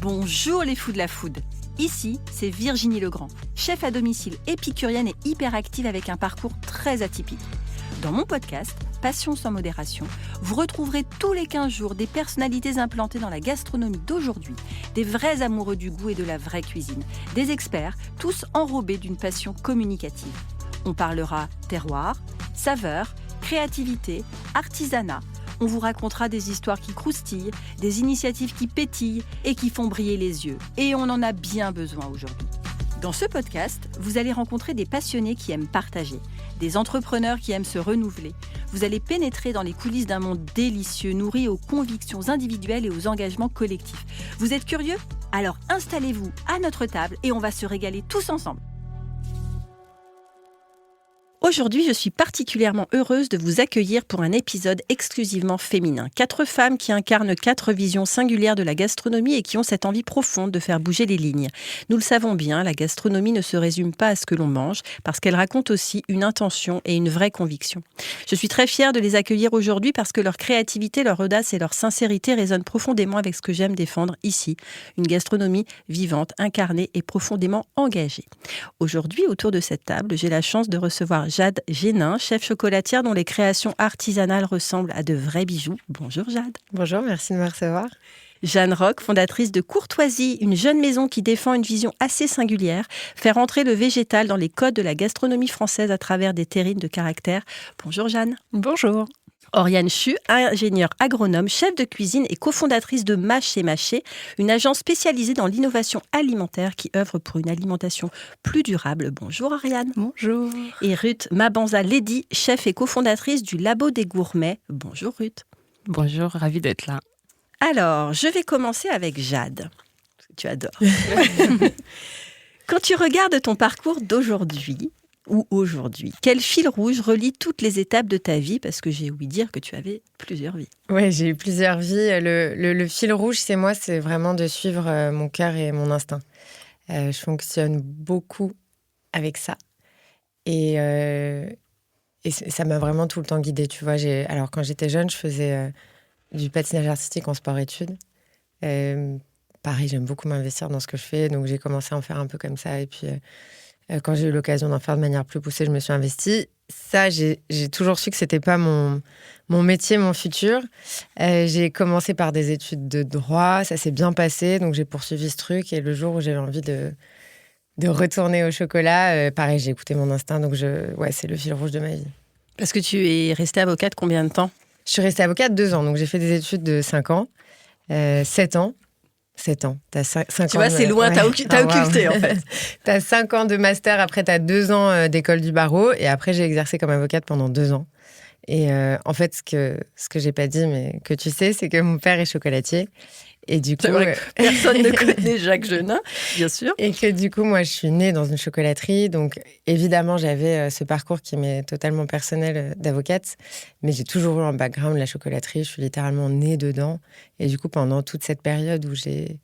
Bonjour les fous de la food. Ici, c'est Virginie Legrand, chef à domicile épicurienne et hyperactive avec un parcours très atypique. Dans mon podcast, Passion sans modération, vous retrouverez tous les 15 jours des personnalités implantées dans la gastronomie d'aujourd'hui, des vrais amoureux du goût et de la vraie cuisine, des experts, tous enrobés d'une passion communicative. On parlera terroir, saveurs, créativité, artisanat. On vous racontera des histoires qui croustillent, des initiatives qui pétillent et qui font briller les yeux. Et on en a bien besoin aujourd'hui. Dans ce podcast, vous allez rencontrer des passionnés qui aiment partager, des entrepreneurs qui aiment se renouveler. Vous allez pénétrer dans les coulisses d'un monde délicieux, nourri aux convictions individuelles et aux engagements collectifs. Vous êtes curieux ? Alors installez-vous à notre table et on va se régaler tous ensemble. Aujourd'hui, je suis particulièrement heureuse de vous accueillir pour un épisode exclusivement féminin. 4 femmes qui incarnent 4 visions singulières de la gastronomie et qui ont cette envie profonde de faire bouger les lignes. Nous le savons bien, la gastronomie ne se résume pas à ce que l'on mange, parce qu'elle raconte aussi une intention et une vraie conviction. Je suis très fière de les accueillir aujourd'hui parce que leur créativité, leur audace et leur sincérité résonnent profondément avec ce que j'aime défendre ici, une gastronomie vivante, incarnée et profondément engagée. Aujourd'hui, autour de cette table, j'ai la chance de recevoir Jade Génin, chef chocolatière dont les créations artisanales ressemblent à de vrais bijoux. Bonjour Jade. Bonjour, merci de me recevoir. Jeanne Roch, fondatrice de Courtoisie, une jeune maison qui défend une vision assez singulière, faire entrer le végétal dans les codes de la gastronomie française à travers des terrines de caractère. Bonjour Jeanne. Bonjour. Oriane Chu, ingénieure agronome, chef de cuisine et cofondatrice de Mâche et Mâché, une agence spécialisée dans l'innovation alimentaire qui œuvre pour une alimentation plus durable. Bonjour Oriane. Bonjour. Et Ruth Mabanza-Ledy, chef et cofondatrice du Labo des Gourmets. Bonjour Ruth. Bonjour, ravie d'être là. Alors, je vais commencer avec Jade. Tu adores. Quand tu regardes ton parcours d'aujourd'hui, quel fil rouge relie toutes les étapes de ta vie ? Parce que j'ai ouï dire que tu avais plusieurs vies. Oui, j'ai eu plusieurs vies. Le fil rouge, c'est vraiment de suivre mon cœur et mon instinct. Je fonctionne beaucoup avec ça. Et ça m'a vraiment tout le temps guidée, tu vois. Alors, quand j'étais jeune, je faisais du patinage artistique en sport-études. Pareil, j'aime beaucoup m'investir dans ce que je fais. Donc, j'ai commencé à en faire un peu comme ça. Et puis... quand j'ai eu l'occasion d'en faire de manière plus poussée, je me suis investie. Ça, j'ai toujours su que c'était pas mon métier, mon futur. J'ai commencé par des études de droit, ça s'est bien passé, donc j'ai poursuivi ce truc. Et le jour où j'avais envie de retourner au chocolat, pareil, j'ai écouté mon instinct, donc c'est le fil rouge de ma vie. Parce que tu es restée avocate combien de temps ? Je suis restée avocate 2 ans, donc j'ai fait des études de 5 ans, 7 ans. 7 ans. T'as 5 ans. Tu vois, c'est loin, t'as occulté, en fait. T'as 5 ans de master, après t'as 2 ans d'école du barreau, et après j'ai exercé comme avocate pendant 2 ans. Et en fait, ce que j'ai pas dit, mais que tu sais, c'est que mon père est chocolatier. Et du coup, c'est vrai que personne ne connaît Jacques Genin, bien sûr. Et que du coup, moi, je suis née dans une chocolaterie. Donc, évidemment, j'avais ce parcours qui m'est totalement personnel d'avocate. Mais j'ai toujours eu un background de la chocolaterie. Je suis littéralement née dedans. Et du coup, pendant toute cette période où j'ai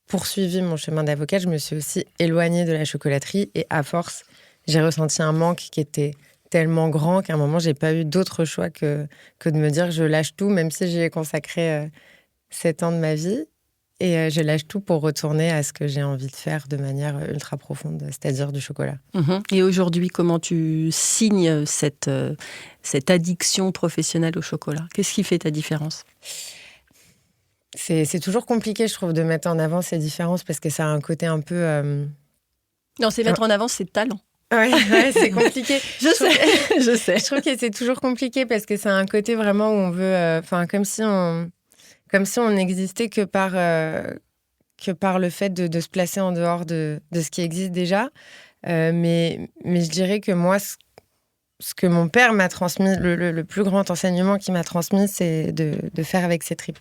poursuivi mon chemin d'avocate, je me suis aussi éloignée de la chocolaterie. Et à force, j'ai ressenti un manque qui était tellement grand qu'à un moment, j'ai pas eu d'autre choix que de me dire je lâche tout, même si j'y ai consacré 7 ans de ma vie. Et je lâche tout pour retourner à ce que j'ai envie de faire de manière ultra profonde, c'est-à-dire du chocolat. Et aujourd'hui, comment tu signes cette addiction professionnelle au chocolat ? Qu'est-ce qui fait ta différence ? C'est toujours compliqué, je trouve, de mettre en avant ces différences parce que ça a un côté un peu... Non, c'est mettre en avant ses talents. Ouais, c'est compliqué. Je sais. Je trouve que c'est toujours compliqué parce que c'est un côté vraiment où on veut... comme si on n'existait que par le fait de se placer en dehors de ce qui existe déjà. Mais je dirais que moi, ce que mon père m'a transmis, le plus grand enseignement qu'il m'a transmis, c'est de faire avec ses tripes.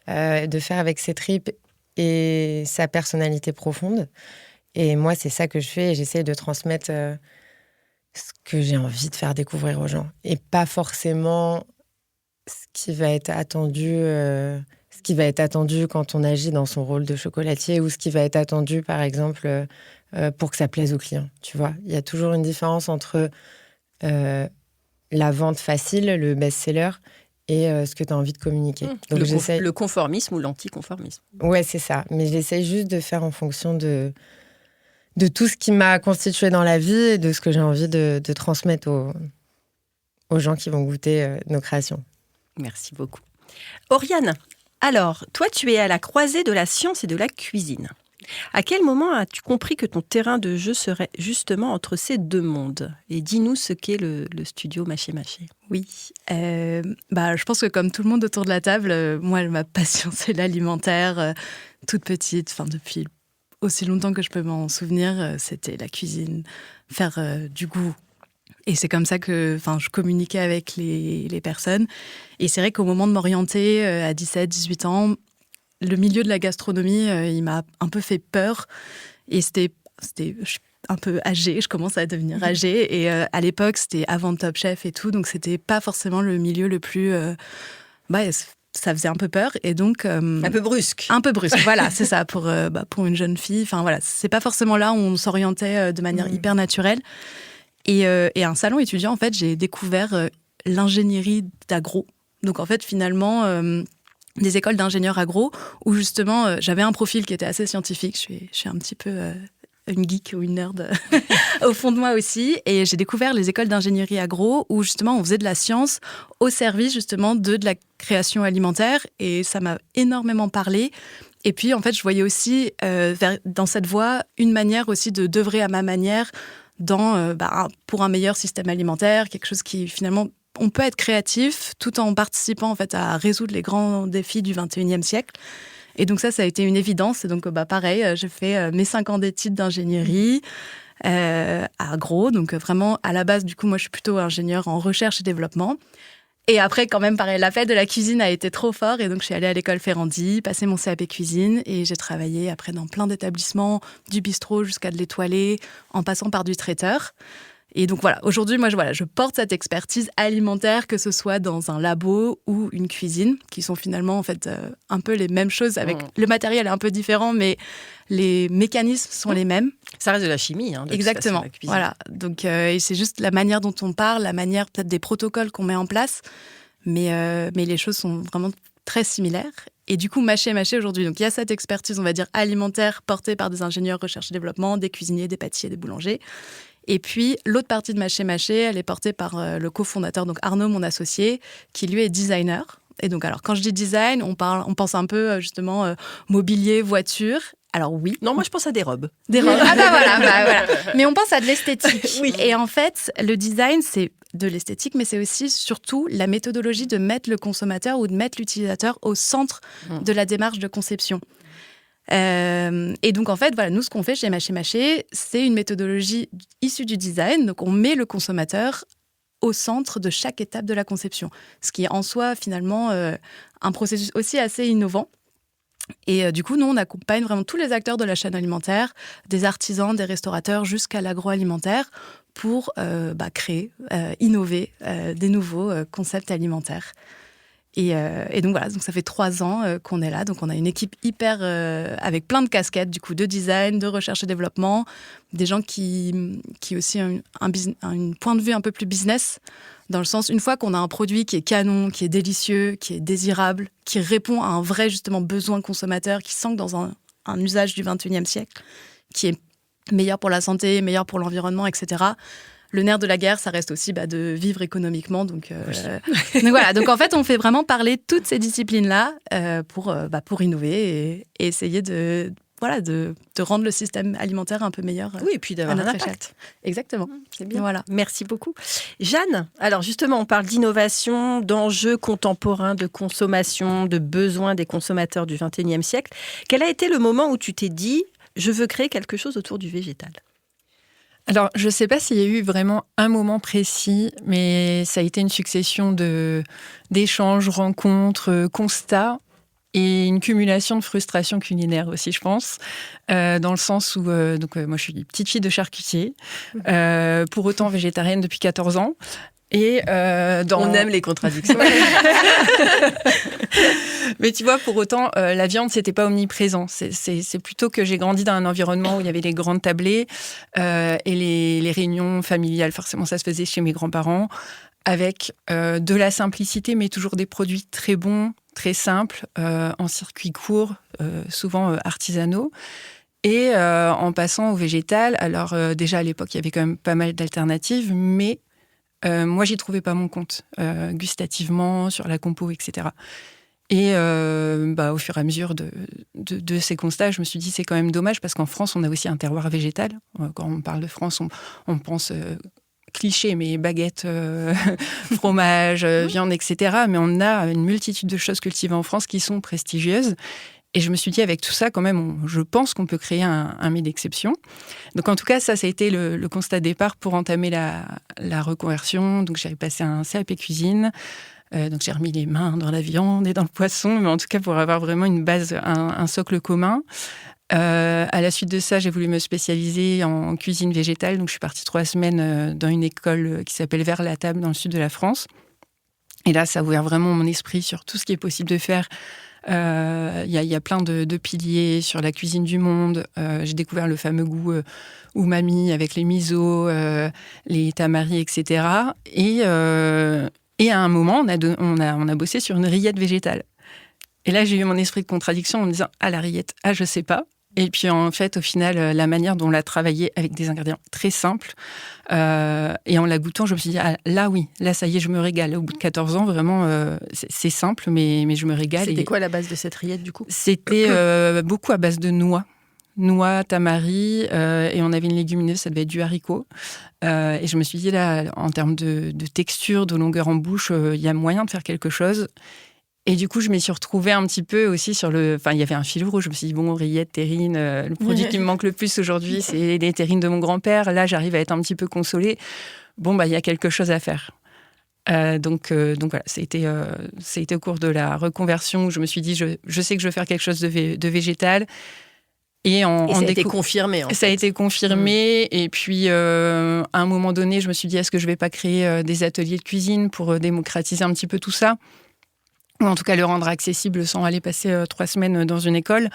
De faire avec ses tripes et sa personnalité profonde. Et moi, c'est ça que je fais et j'essaie de transmettre ce que j'ai envie de faire découvrir aux gens. Et pas forcément ce qui va être attendu quand on agit dans son rôle de chocolatier ou ce qui va être attendu, par exemple, pour que ça plaise aux clients. Tu vois, il y a toujours une différence entre la vente facile, le best-seller, et ce que tu as envie de communiquer. Donc le conformisme ou l'anticonformisme. Ouais, c'est ça. Mais j'essaie juste de faire en fonction de tout ce qui m'a constitué dans la vie et de ce que j'ai envie de transmettre aux gens qui vont goûter nos créations. Merci beaucoup. Oriane, alors, toi, tu es à la croisée de la science et de la cuisine. À quel moment as-tu compris que ton terrain de jeu serait justement entre ces deux mondes ? Et dis-nous ce qu'est le studio Mâché Mâché. Oui, je pense que comme tout le monde autour de la table, moi, ma passion, c'est l'alimentaire. Toute petite, depuis aussi longtemps que je peux m'en souvenir, c'était la cuisine, faire du goût. Et c'est comme ça que je communiquais avec les personnes. Et c'est vrai qu'au moment de m'orienter à 17, 18 ans, le milieu de la gastronomie, il m'a un peu fait peur. Et je suis un peu âgée, je commence à devenir âgée. Et à l'époque, c'était avant Top Chef et tout. Donc, c'était pas forcément le milieu le plus... ça faisait un peu peur. Et donc... un peu brusque. Un peu brusque, voilà, c'est ça, pour une jeune fille. Enfin, voilà, c'est pas forcément là où on s'orientait de manière hyper naturelle. Et un salon étudiant, en fait, j'ai découvert l'ingénierie d'agro. Donc, en fait, finalement... des écoles d'ingénieurs agro où justement j'avais un profil qui était assez scientifique. Je suis un petit peu une geek ou une nerd au fond de moi aussi. Et j'ai découvert les écoles d'ingénierie agro où justement on faisait de la science au service justement de la création alimentaire. Et ça m'a énormément parlé. Et puis en fait je voyais aussi dans cette voie une manière aussi de d'œuvrer à ma manière pour un meilleur système alimentaire, quelque chose qui finalement... On peut être créatif tout en participant en fait à résoudre les grands défis du 21e siècle. Et donc ça a été une évidence. Et donc pareil, j'ai fait mes 5 ans d'études d'ingénierie à agro. Donc vraiment à la base, du coup, moi je suis plutôt ingénieure en recherche et développement. Et après, quand même, pareil, l'appel de la cuisine a été trop fort. Et donc je suis allée à l'école Ferrandi, passé mon CAP cuisine. Et j'ai travaillé après dans plein d'établissements, du bistrot jusqu'à de l'étoilé, en passant par du traiteur. Et donc voilà, aujourd'hui, moi, je porte cette expertise alimentaire, que ce soit dans un labo ou une cuisine, qui sont finalement en fait un peu les mêmes choses. Avec le matériel est un peu différent, mais les mécanismes sont les mêmes. Ça reste de la chimie, de exactement. Toute façon, la cuisine. Voilà. Donc et c'est juste la manière dont on parle, la manière peut-être des protocoles qu'on met en place, mais les choses sont vraiment très similaires. Et du coup, Mâché Mâché aujourd'hui, donc il y a cette expertise, on va dire alimentaire, portée par des ingénieurs recherche et développement, des cuisiniers, des pâtissiers, des boulangers. Et puis, l'autre partie de Mâché Mâché, elle est portée par le cofondateur, donc Arnaud, mon associé, qui lui est designer. Et donc, alors, quand je dis design, on pense un peu, justement, mobilier, voiture. Alors oui. Non, moi, je pense à des robes. Des robes. Ah voilà. Mais on pense à de l'esthétique. Oui. Et en fait, le design, c'est de l'esthétique, mais c'est aussi, surtout, la méthodologie de mettre le consommateur ou de mettre l'utilisateur au centre de la démarche de conception. Et donc, en fait, voilà, nous, ce qu'on fait chez Mâché Mâché, c'est une méthodologie issue du design. Donc, on met le consommateur au centre de chaque étape de la conception. Ce qui est en soi, finalement, un processus aussi assez innovant. Et du coup, nous, on accompagne vraiment tous les acteurs de la chaîne alimentaire, des artisans, des restaurateurs, jusqu'à l'agroalimentaire, pour créer, innover des nouveaux concepts alimentaires. Et donc voilà, donc ça fait 3 ans qu'on est là. Donc on a une équipe hyper avec plein de casquettes, du coup, de design, de recherche et développement, des gens qui aussi ont un point de vue un peu plus business, dans le sens, une fois qu'on a un produit qui est canon, qui est délicieux, qui est désirable, qui répond à un vrai justement besoin consommateur, qui s'ancre dans un usage du 21e siècle, qui est meilleur pour la santé, meilleur pour l'environnement, etc. Le nerf de la guerre, ça reste aussi de vivre économiquement. Donc voilà. Donc en fait, on fait vraiment parler toutes ces disciplines-là pour innover et essayer de rendre le système alimentaire un peu meilleur. Oui, et puis d'avoir un impact. Échelle. Exactement. C'est bien. Voilà. Merci beaucoup. Jeanne, alors justement, on parle d'innovation, d'enjeux contemporains, de consommation, de besoins des consommateurs du 21e siècle. Quel a été le moment où tu t'es dit « je veux créer quelque chose autour du végétal » ? Alors, je ne sais pas s'il y a eu vraiment un moment précis, mais ça a été une succession d'échanges, rencontres, constats et une cumulation de frustrations culinaires aussi, je pense, dans le sens où moi, je suis une petite fille de charcutier, pour autant végétarienne depuis 14 ans. Et on aime les contradictions. Mais tu vois, pour autant, la viande, c'était pas omniprésent. C'est plutôt que j'ai grandi dans un environnement où il y avait les grandes tablées et les réunions familiales. Forcément, ça se faisait chez mes grands-parents. avec de la simplicité, mais toujours des produits très bons, très simples, en circuit court, souvent artisanaux. Et en passant au végétal, alors déjà à l'époque, il y avait quand même pas mal d'alternatives, mais moi, j'y trouvais pas mon compte, gustativement, sur la compo, etc. Et au fur et à mesure de ces constats, je me suis dit, c'est quand même dommage, parce qu'en France, on a aussi un terroir végétal. Quand on parle de France, on pense cliché, mais baguettes, fromage, viande, etc. Mais on a une multitude de choses cultivées en France qui sont prestigieuses. Et je me suis dit, avec tout ça, quand même, je pense qu'on peut créer un mets d'exception. Donc, en tout cas, ça a été le constat de départ pour entamer la reconversion. Donc, j'ai passé un CAP cuisine. Donc, j'ai remis les mains dans la viande et dans le poisson, mais en tout cas, pour avoir vraiment une base, un socle commun. À la suite de ça, j'ai voulu me spécialiser en cuisine végétale. Donc, je suis partie 3 semaines dans une école qui s'appelle Vers la table, dans le sud de la France. Et là, ça a ouvert vraiment mon esprit sur tout ce qui est possible de faire. Il y a plein de piliers sur la cuisine du monde. J'ai découvert le fameux goût umami avec les miso, les tamaris, etc. Et à un moment, on a bossé sur une rillette végétale. Et là, j'ai eu mon esprit de contradiction en me disant « Ah, la rillette, je sais pas ». Et puis, en fait, au final, la manière dont on l'a travaillée avec des ingrédients très simples, et en la goûtant, je me suis dit « Ah, là, oui, là, ça y est, je me régale ». Au bout de 14 ans, vraiment, c'est simple, mais je me régale. C'était quoi la base de cette rillette, du coup ? C'était beaucoup à base de noix, tamari, et on avait une légumineuse, ça devait être du haricot. Et je me suis dit, là, en termes de texture, de longueur en bouche, il y a moyen de faire quelque chose. Et du coup, je m'y suis retrouvée un petit peu aussi sur il y avait un fil rouge. Je me suis dit, bon, rillettes, terrines, le produit qui me manque le plus aujourd'hui, c'est les terrines de mon grand-père. Là, j'arrive à être un petit peu consolée. Bon, il y a quelque chose à faire. Donc voilà, c'était au cours de la reconversion où je me suis dit, je sais que je veux faire quelque chose de végétal. Et ça a été confirmé. Ça a été confirmé. Et puis, à un moment donné, je me suis dit, est-ce que je ne vais pas créer des ateliers de cuisine pour démocratiser un petit peu tout ça ? Ou en tout cas le rendre accessible sans aller passer 3 semaines dans une école.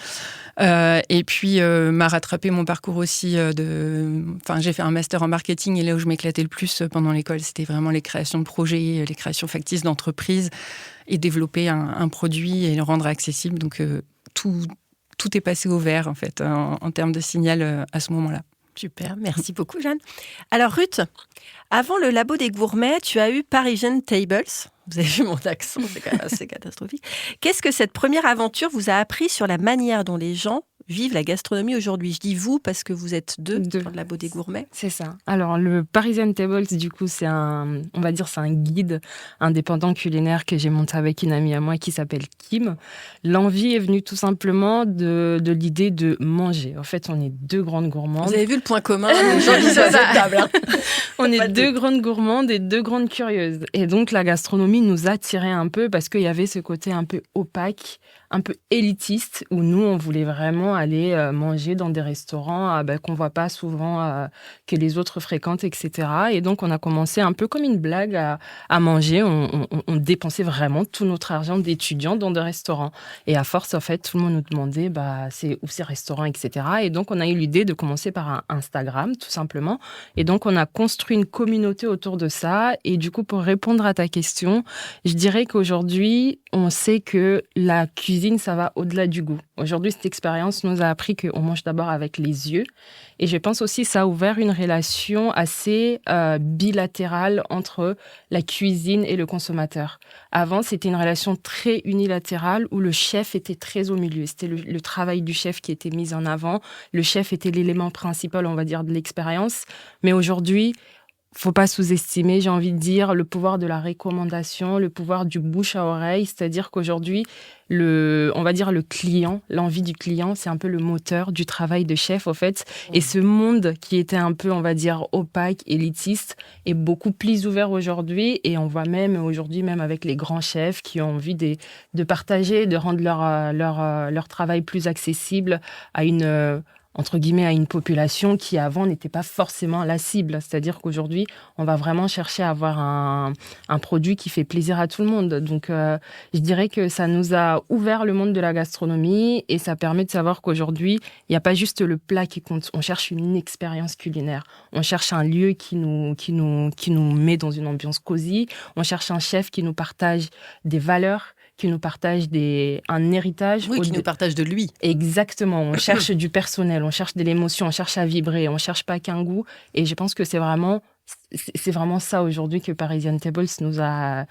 Et puis, m'a rattrapé mon parcours aussi j'ai fait un master en marketing, et là où je m'éclatais le plus pendant l'école, c'était vraiment les créations de projets, les créations factices d'entreprises, et développer un produit et le rendre accessible. Donc, tout est passé au vert, en fait, en termes de signal à ce moment-là. Super, merci beaucoup, Jeanne. Alors, Ruth, avant le Labo des Gourmets, tu as eu Parisian Tables. Vous avez vu mon accent, c'est quand même assez catastrophique. Qu'est-ce que cette première aventure vous a appris sur la manière dont les gens vivent la gastronomie aujourd'hui ? Je dis vous parce que vous êtes deux dans le Labo des Gourmets. C'est ça. Alors, le Parisian Tables, du coup, c'est un guide indépendant culinaire que j'ai monté avec une amie à moi qui s'appelle Kim. L'envie est venue tout simplement de l'idée de manger. En fait, on est 2 grandes gourmandes. Vous avez vu le point commun des gens qui sont à cette table, hein. On est 2 grandes gourmandes et 2 grandes curieuses. Et donc, la gastronomie nous attirait un peu parce qu'il y avait ce côté un peu opaque, un peu élitiste, où nous, on voulait vraiment aller manger dans des restaurants qu'on ne voit pas souvent, que les autres fréquentent, etc. Et donc, on a commencé un peu comme une blague à manger. On dépensait vraiment tout notre argent d'étudiants dans des restaurants. Et à force, en fait, tout le monde nous demandait c'est où ces restaurants, etc. Et donc, on a eu l'idée de commencer par un Instagram, tout simplement. Et donc, on a construit une communauté autour de ça. Et du coup, pour répondre à ta question, je dirais qu'aujourd'hui, on sait que la cuisine, ça va au-delà du goût. Aujourd'hui, cette expérience nous a appris qu'on mange d'abord avec les yeux. Et je pense aussi que ça a ouvert une relation assez bilatérale entre la cuisine et le consommateur. Avant, c'était une relation très unilatérale où le chef était très au milieu. C'était le travail du chef qui était mis en avant. Le chef était l'élément principal, on va dire, de l'expérience. Mais aujourd'hui, faut pas sous-estimer, j'ai envie de dire, le pouvoir de la recommandation, le pouvoir du bouche à oreille. C'est-à-dire qu'aujourd'hui, on va dire le client, l'envie du client, c'est un peu le moteur du travail de chef, en fait. Et ce monde qui était un peu, on va dire, opaque, élitiste, est beaucoup plus ouvert aujourd'hui. Et on voit même aujourd'hui, même avec les grands chefs qui ont envie de partager, de rendre leur travail plus accessible à une entre guillemets, à une population qui avant n'était pas forcément la cible. C'est-à-dire qu'aujourd'hui, on va vraiment chercher à avoir un produit qui fait plaisir à tout le monde. Donc, je dirais que ça nous a ouvert le monde de la gastronomie et ça permet de savoir qu'aujourd'hui, il n'y a pas juste le plat qui compte. On cherche une expérience culinaire. On cherche un lieu qui nous met dans une ambiance cosy. On cherche un chef qui nous partage des valeurs, qui nous partage un héritage. Oui, qui nous partage de lui. Exactement. On cherche du personnel, on cherche de l'émotion, on cherche à vibrer, on cherche pas qu'un goût. Et je pense que c'est vraiment ça aujourd'hui que Parisian Tables nous a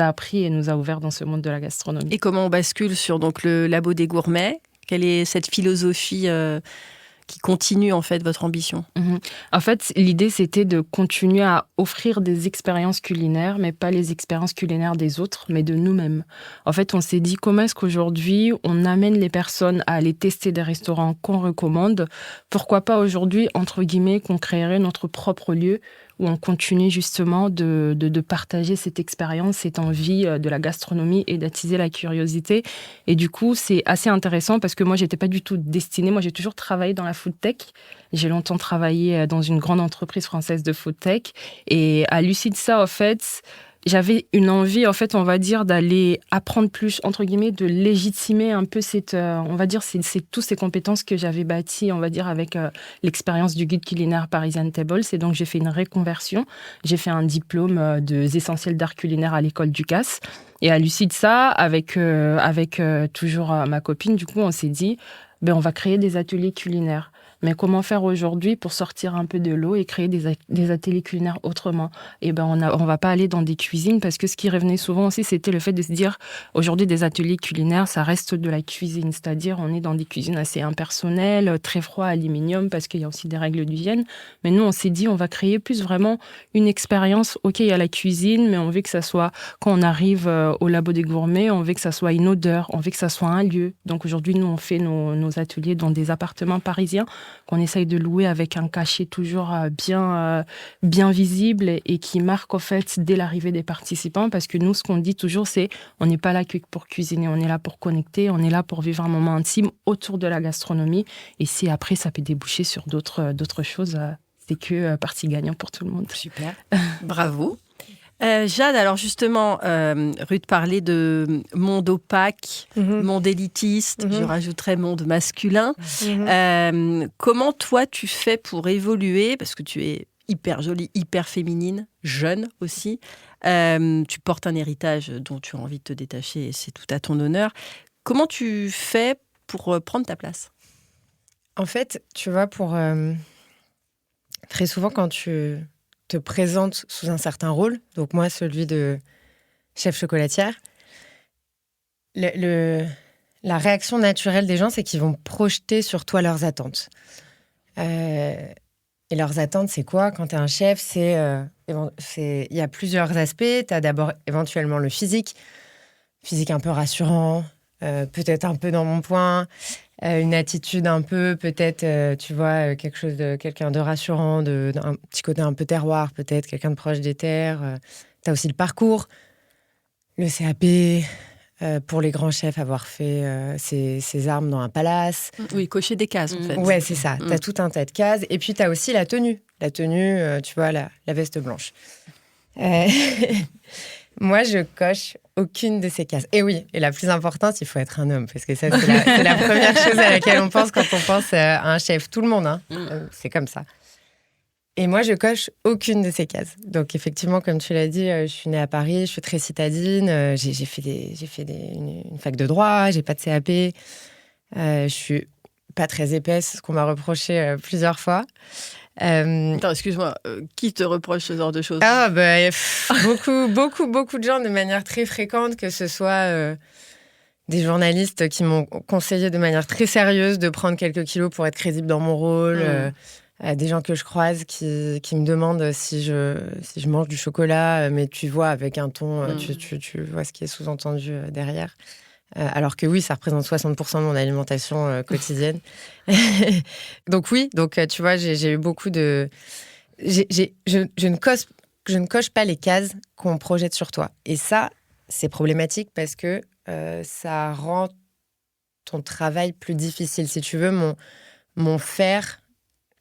appris et nous a ouvert dans ce monde de la gastronomie. Et comment on bascule sur donc, le Labo des Gourmets ? Quelle est cette philosophie qui continue en fait votre ambition ? En fait, l'idée, c'était de continuer à offrir des expériences culinaires, mais pas les expériences culinaires des autres, mais de nous-mêmes. En fait, on s'est dit comment est-ce qu'aujourd'hui, on amène les personnes à aller tester des restaurants qu'on recommande. Pourquoi pas aujourd'hui, entre guillemets, qu'on créerait notre propre lieu où on continue justement de partager cette expérience, cette envie de la gastronomie et d'attiser la curiosité. Et du coup, c'est assez intéressant parce que moi, j'étais pas du tout destinée. Moi, j'ai toujours travaillé dans la food tech. J'ai longtemps travaillé dans une grande entreprise française de food tech. Et à l'issue de ça, en fait, j'avais une envie, en fait, on va dire, d'aller apprendre plus, entre guillemets, de légitimer un peu on va dire, c'est toutes ces compétences que j'avais bâties, on va dire, avec l'expérience du guide culinaire Parisian Tables. Et donc, j'ai fait une reconversion. J'ai fait un diplôme des essentiels d'art culinaire à l'école Ducasse. Et à l'issue de ça, avec toujours ma copine, du coup, on s'est dit, on va créer des ateliers culinaires. Mais comment faire aujourd'hui pour sortir un peu de l'eau et créer des ateliers culinaires autrement ? Et on va pas aller dans des cuisines parce que ce qui revenait souvent aussi, c'était le fait de se dire aujourd'hui des ateliers culinaires, ça reste de la cuisine, c'est-à-dire on est dans des cuisines assez impersonnelles, très froid, aluminium parce qu'il y a aussi des règles d'hygiène. Mais nous, on s'est dit on va créer plus vraiment une expérience. Ok, il y a la cuisine, mais on veut que ça soit quand on arrive au Labo des Gourmets, on veut que ça soit une odeur, on veut que ça soit un lieu. Donc aujourd'hui, nous on fait nos ateliers dans des appartements parisiens qu'on essaye de louer avec un cachet toujours bien visible et qui marque en fait dès l'arrivée des participants parce que nous, ce qu'on dit toujours, c'est on n'est pas là que pour cuisiner, on est là pour connecter, on est là pour vivre un moment intime autour de la gastronomie et si après ça peut déboucher sur d'autres choses, c'est que partie gagnant pour tout le monde. Super, bravo. Jade, alors justement, Ruth parlait de monde opaque, monde élitiste, je rajouterais monde masculin. Comment toi tu fais pour évoluer, parce que tu es hyper jolie, hyper féminine, jeune aussi, tu portes un héritage dont tu as envie de te détacher et c'est tout à ton honneur. Comment tu fais pour prendre ta place ? En fait, tu vois, très souvent quand tu te présente sous un certain rôle, donc moi celui de chef chocolatière, la réaction naturelle des gens, c'est qu'ils vont projeter sur toi leurs attentes. Et leurs attentes, c'est quoi ? Quand tu es un chef, il y a plusieurs aspects. Tu as d'abord éventuellement le physique un peu rassurant, peut-être un peu dans mon point, une attitude un peu, peut-être, tu vois, quelqu'un de rassurant, un petit côté un peu terroir, peut-être, quelqu'un de proche des terres. Tu as aussi le parcours, le CAP, pour les grands chefs, avoir fait ses armes dans un palace. Oui, cocher des cases, en fait. Ouais, c'est ça. Tu as tout un tas de cases. Et puis, tu as aussi la tenue. La tenue, tu vois, la veste blanche. Moi, je coche aucune de ces cases. Et oui, et la plus importante, il faut être un homme, parce que ça, c'est la première chose à laquelle on pense quand on pense à un chef. Tout le monde, hein. C'est comme ça. Et moi, je coche aucune de ces cases. Donc, effectivement, comme tu l'as dit, je suis née à Paris, je suis très citadine, j'ai fait une fac de droit, j'ai pas de CAP, je suis pas très épaisse, ce qu'on m'a reproché plusieurs fois. Attends, excuse-moi, qui te reproche ce genre de choses ? Beaucoup de gens de manière très fréquente, que ce soit des journalistes qui m'ont conseillé de manière très sérieuse de prendre quelques kilos pour être crédible dans mon rôle, des gens que je croise qui me demandent si je mange du chocolat, mais tu vois avec un ton, tu vois ce qui est sous-entendu derrière. Alors que oui, ça représente 60% de mon alimentation quotidienne. Donc oui, tu vois, j'ai eu beaucoup de... Je ne coche pas les cases qu'on projette sur toi. Et ça, c'est problématique parce que ça rend ton travail plus difficile. Si tu veux, mon faire,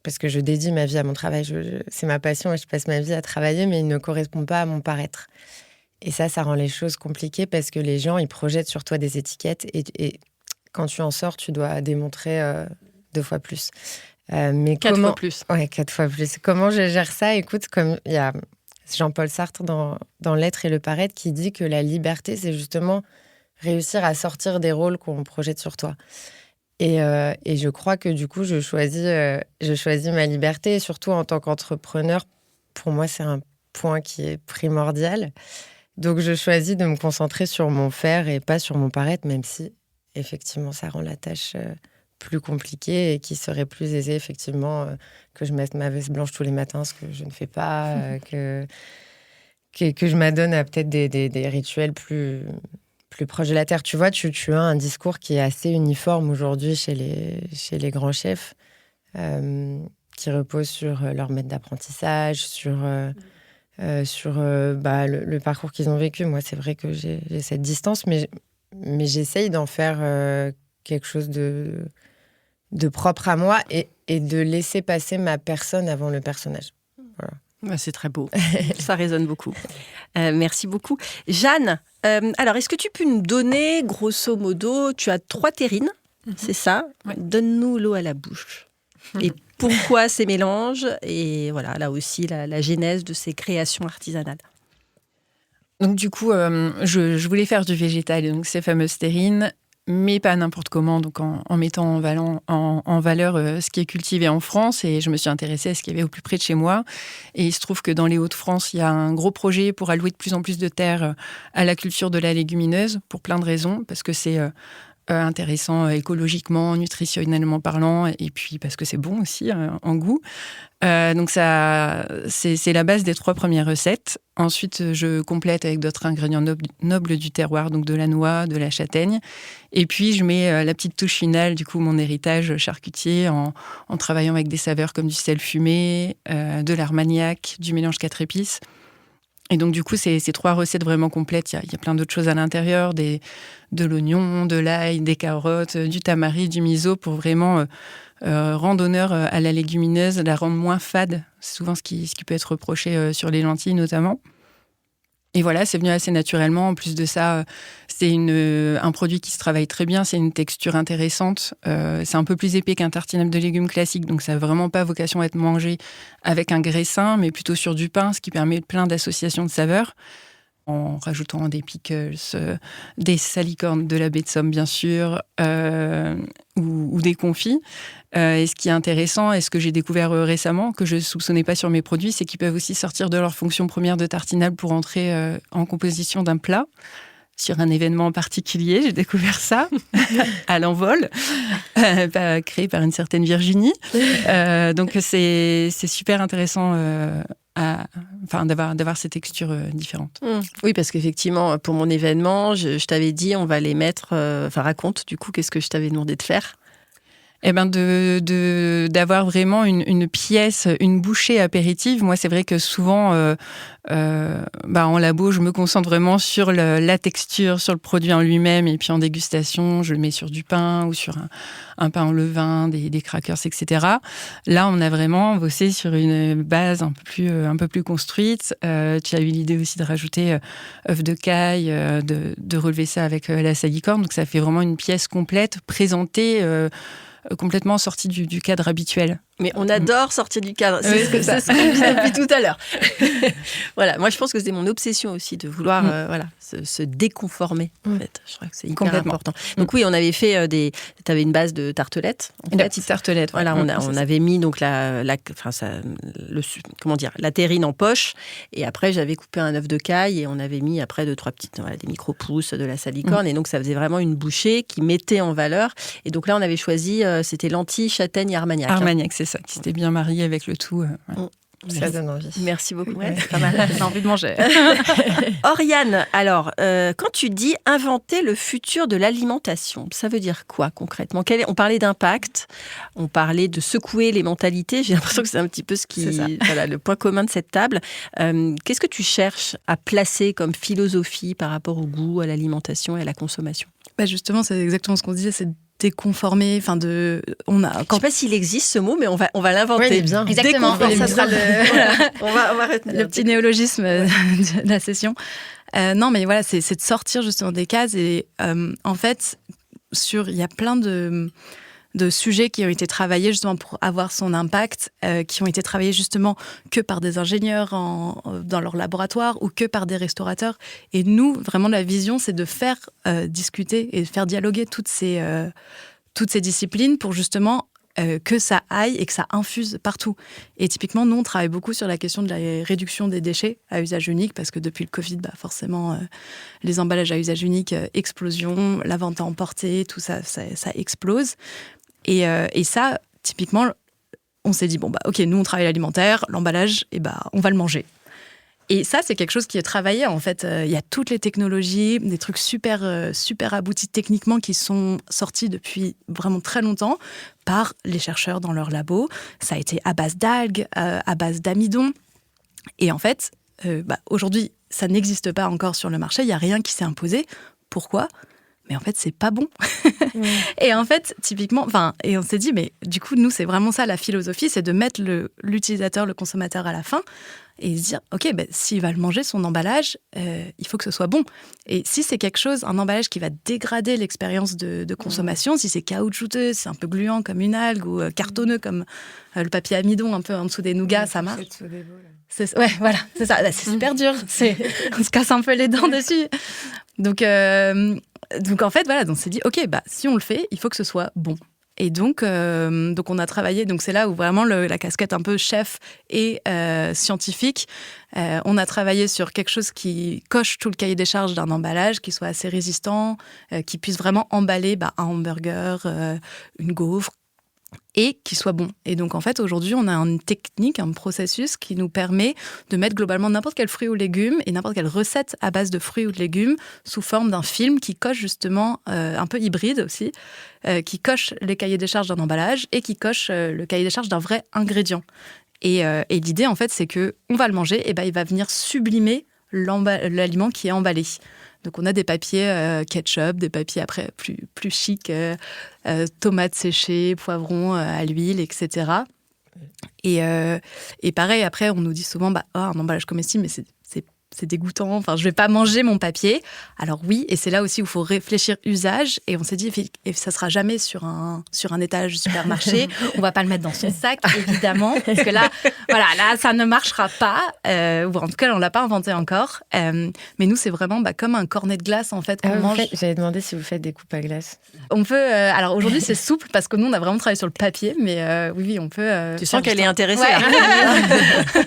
parce que je dédie ma vie à mon travail, c'est ma passion et je passe ma vie à travailler, mais il ne correspond pas à mon paraître. Et ça rend les choses compliquées parce que les gens, ils projettent sur toi des étiquettes et quand tu en sors, tu dois démontrer 2 fois plus. Mais 4 fois plus. Ouais, 4 fois plus. Comment je gère ça? Écoute, comme il y a Jean-Paul Sartre dans L'être et le paraître qui dit que la liberté, c'est justement réussir à sortir des rôles qu'on projette sur toi. Et je crois que du coup, je choisis ma liberté. Et surtout, en tant qu'entrepreneur, pour moi, c'est un point qui est primordial. Donc, je choisis de me concentrer sur mon faire et pas sur mon paraître, même si, effectivement, ça rend la tâche plus compliquée et qui serait plus aisée, effectivement, que je mette ma veste blanche tous les matins, ce que je ne fais pas, que je m'adonne à peut-être des rituels plus proches de la terre. Tu vois, tu as un discours qui est assez uniforme aujourd'hui chez les grands chefs, qui repose sur leur maître d'apprentissage, sur le parcours qu'ils ont vécu. Moi, c'est vrai que j'ai cette distance, mais j'essaye d'en faire quelque chose de propre à moi et de laisser passer ma personne avant le personnage. Voilà. C'est très beau. Ça résonne beaucoup. Merci beaucoup. Jeanne, alors, est-ce que tu peux nous donner, grosso modo, tu as 3 terrines, c'est ça? Ouais. Donne-nous l'eau à la bouche. Et pourquoi ces mélanges? Et voilà, là aussi, la genèse de ces créations artisanales. Donc du coup, je voulais faire du végétal, donc ces fameuses terrines, mais pas n'importe comment, donc en mettant en valeur ce qui est cultivé en France. Et je me suis intéressée à ce qu'il y avait au plus près de chez moi. Et il se trouve que dans les Hauts-de-France, il y a un gros projet pour allouer de plus en plus de terres à la culture de la légumineuse, pour plein de raisons, parce que c'est intéressant écologiquement, nutritionnellement parlant, et puis parce que c'est bon aussi en goût. Donc ça, c'est la base des 3 premières recettes. Ensuite, je complète avec d'autres ingrédients nobles du terroir, donc de la noix, de la châtaigne. Et puis, je mets la petite touche finale, du coup, mon héritage charcutier, en travaillant avec des saveurs comme du sel fumé, de l'armagnac, du mélange 4 épices. Et donc, du coup, ces 3 recettes vraiment complètes. Il y a plein d'autres choses à l'intérieur, de l'oignon, de l'ail, des carottes, du tamari, du miso, pour vraiment rendre honneur à la légumineuse, la rendre moins fade. C'est souvent ce qui peut être reproché sur les lentilles, notamment. Et voilà, c'est venu assez naturellement. En plus de ça, c'est un produit qui se travaille très bien. C'est une texture intéressante. C'est un peu plus épais qu'un tartinade de légumes classique. Donc, ça n'a vraiment pas vocation à être mangé avec un graissin, mais plutôt sur du pain, ce qui permet plein d'associations de saveurs. En rajoutant des pickles, des salicornes, de la baie de Somme, bien sûr, ou des confits. Et ce qui est intéressant, et ce que j'ai découvert récemment, que je ne soupçonnais pas sur mes produits, c'est qu'ils peuvent aussi sortir de leur fonction première de tartinade pour entrer en composition d'un plat. Sur un événement particulier, j'ai découvert ça, à l'envol, créé par une certaine Virginie. Donc c'est super intéressant d'avoir ces textures différentes. Oui, parce qu'effectivement, pour mon événement, je t'avais dit, on va les mettre... raconte, du coup, qu'est-ce que je t'avais demandé de faire? D'avoir vraiment une pièce, une bouchée apéritive. Moi, c'est vrai que souvent, en labo, je me concentre vraiment sur la texture, sur le produit en lui-même, et puis en dégustation, je le mets sur du pain ou sur un pain en levain, des crackers, etc. Là, on a vraiment bossé sur une base un peu plus construite. Tu as eu l'idée aussi de rajouter œufs de caille, de relever ça avec la salicorne. Donc, ça fait vraiment une pièce complète, présentée complètement sortie du cadre habituel. Mais on adore sortir du cadre. C'est ce qu'on dit depuis tout à l'heure. Voilà, moi je pense que c'est mon obsession aussi de vouloir se déconformer. En fait. Je crois que c'est hyper important. Donc oui, on avait fait tu avais une base de tartelettes. La petite tartelette. Voilà, on avait mis donc la terrine en poche, et après j'avais coupé un œuf de caille et on avait mis après 2-3 petites des micro-pousses, de la salicorne, et donc ça faisait vraiment une bouchée qui mettait en valeur. Et donc là on avait choisi c'était lentilles, châtaigne et armagnac. Armagnac, c'est ça, qui s'était bien marié avec le tout. Ça donne envie. Merci beaucoup. Ouais, c'est pas mal. J'ai envie de manger. Oriane, alors, quand tu dis inventer le futur de l'alimentation, ça veut dire quoi concrètement? On parlait d'impact, on parlait de secouer les mentalités. J'ai l'impression que c'est un petit peu le point commun de cette table. Qu'est-ce que tu cherches à placer comme philosophie par rapport au goût, à l'alimentation et à la consommation? Justement, c'est exactement ce qu'on se disait, c'est déconformer, enfin je sais pas s'il existe ce mot, mais on va l'inventer. Oui, bien. Exactement. Ça sera on va retenir. le petit néologisme de la session. Non, mais voilà, c'est de sortir justement des cases et en fait, il y a plein de sujets qui ont été travaillés justement pour avoir son impact, qui ont été travaillés justement que par des ingénieurs dans leur laboratoire ou que par des restaurateurs. Et nous, vraiment, la vision, c'est de faire discuter et de faire dialoguer toutes ces disciplines pour justement que ça aille et que ça infuse partout. Et typiquement, nous, on travaille beaucoup sur la question de la réduction des déchets à usage unique, parce que depuis le Covid, forcément, les emballages à usage unique, explosion, la vente à emporter, tout ça explose. Et ça, typiquement, on s'est dit, ok, nous, on travaille l'alimentaire, l'emballage, on va le manger. Et ça, c'est quelque chose qui est travaillé, en fait. Il y a toutes les technologies, des trucs super, super aboutis techniquement qui sont sortis depuis vraiment très longtemps par les chercheurs dans leur labo. Ça a été à base d'algues, à base d'amidon. Et en fait, aujourd'hui, ça n'existe pas encore sur le marché. Il n'y a rien qui s'est imposé. Pourquoi ? Mais en fait, c'est pas bon. Et en fait, typiquement, et on s'est dit, mais du coup, nous, c'est vraiment ça la philosophie, c'est de mettre l'utilisateur, le consommateur à la fin et se dire, ok, s'il va le manger, son emballage, il faut que ce soit bon. Et si c'est quelque chose, un emballage qui va dégrader l'expérience de consommation, si c'est caoutchouteux, c'est un peu gluant comme une algue ou cartonneux comme le papier amidon un peu en dessous des nougats, ça marche. Ouais, voilà, c'est ça. C'est super dur. On se casse un peu les dents dessus. Donc en fait, voilà, on s'est dit, ok, si on le fait, il faut que ce soit bon. Et donc on a travaillé, donc c'est là où vraiment la casquette un peu chef et scientifique, on a travaillé sur quelque chose qui coche tout le cahier des charges d'un emballage, qui soit assez résistant, qui puisse vraiment emballer un hamburger, une gaufre, et qui soit bon. Et donc, en fait, aujourd'hui, on a une technique, un processus qui nous permet de mettre globalement n'importe quel fruit ou légume et n'importe quelle recette à base de fruits ou de légumes sous forme d'un film qui coche justement, un peu hybride aussi, qui coche les cahiers des charges d'un emballage et qui coche le cahier des charges d'un vrai ingrédient. Et l'idée, en fait, c'est qu'on va le manger, et il va venir sublimer l'aliment qui est emballé. Donc, on a des papiers ketchup, des papiers après plus chics, tomates séchées, poivrons à l'huile, etc. Et pareil, après, on nous dit souvent, un emballage comestible, mais c'est dégoûtant, enfin, je vais pas manger mon papier. Alors oui, et c'est là aussi où il faut réfléchir usage, et on s'est dit, et ça sera jamais sur un étage du supermarché, on va pas le mettre dans son sac, évidemment, parce que là, ça ne marchera pas, ou en tout cas, on l'a pas inventé encore, mais nous, c'est vraiment comme un cornet de glace, en fait, qu'on mange. J'avais demandé si vous faites des coupes à glace. On peut, alors aujourd'hui, c'est souple, parce que nous, on a vraiment travaillé sur le papier, mais oui, on peut... tu sens qu'elle est intéressée. Ouais.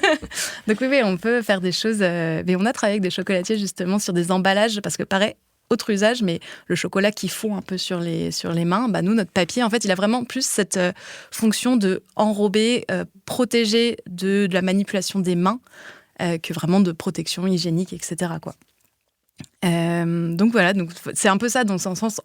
Donc oui, on peut faire des choses... mais on a travaillé avec des chocolatiers justement sur des emballages, parce que pareil, autre usage, mais le chocolat qui fond un peu sur les mains, nous, notre papier, en fait, il a vraiment plus cette fonction de enrober, protéger de la manipulation des mains, que vraiment de protection hygiénique, etc., quoi. Donc voilà, c'est un peu ça dans un sens...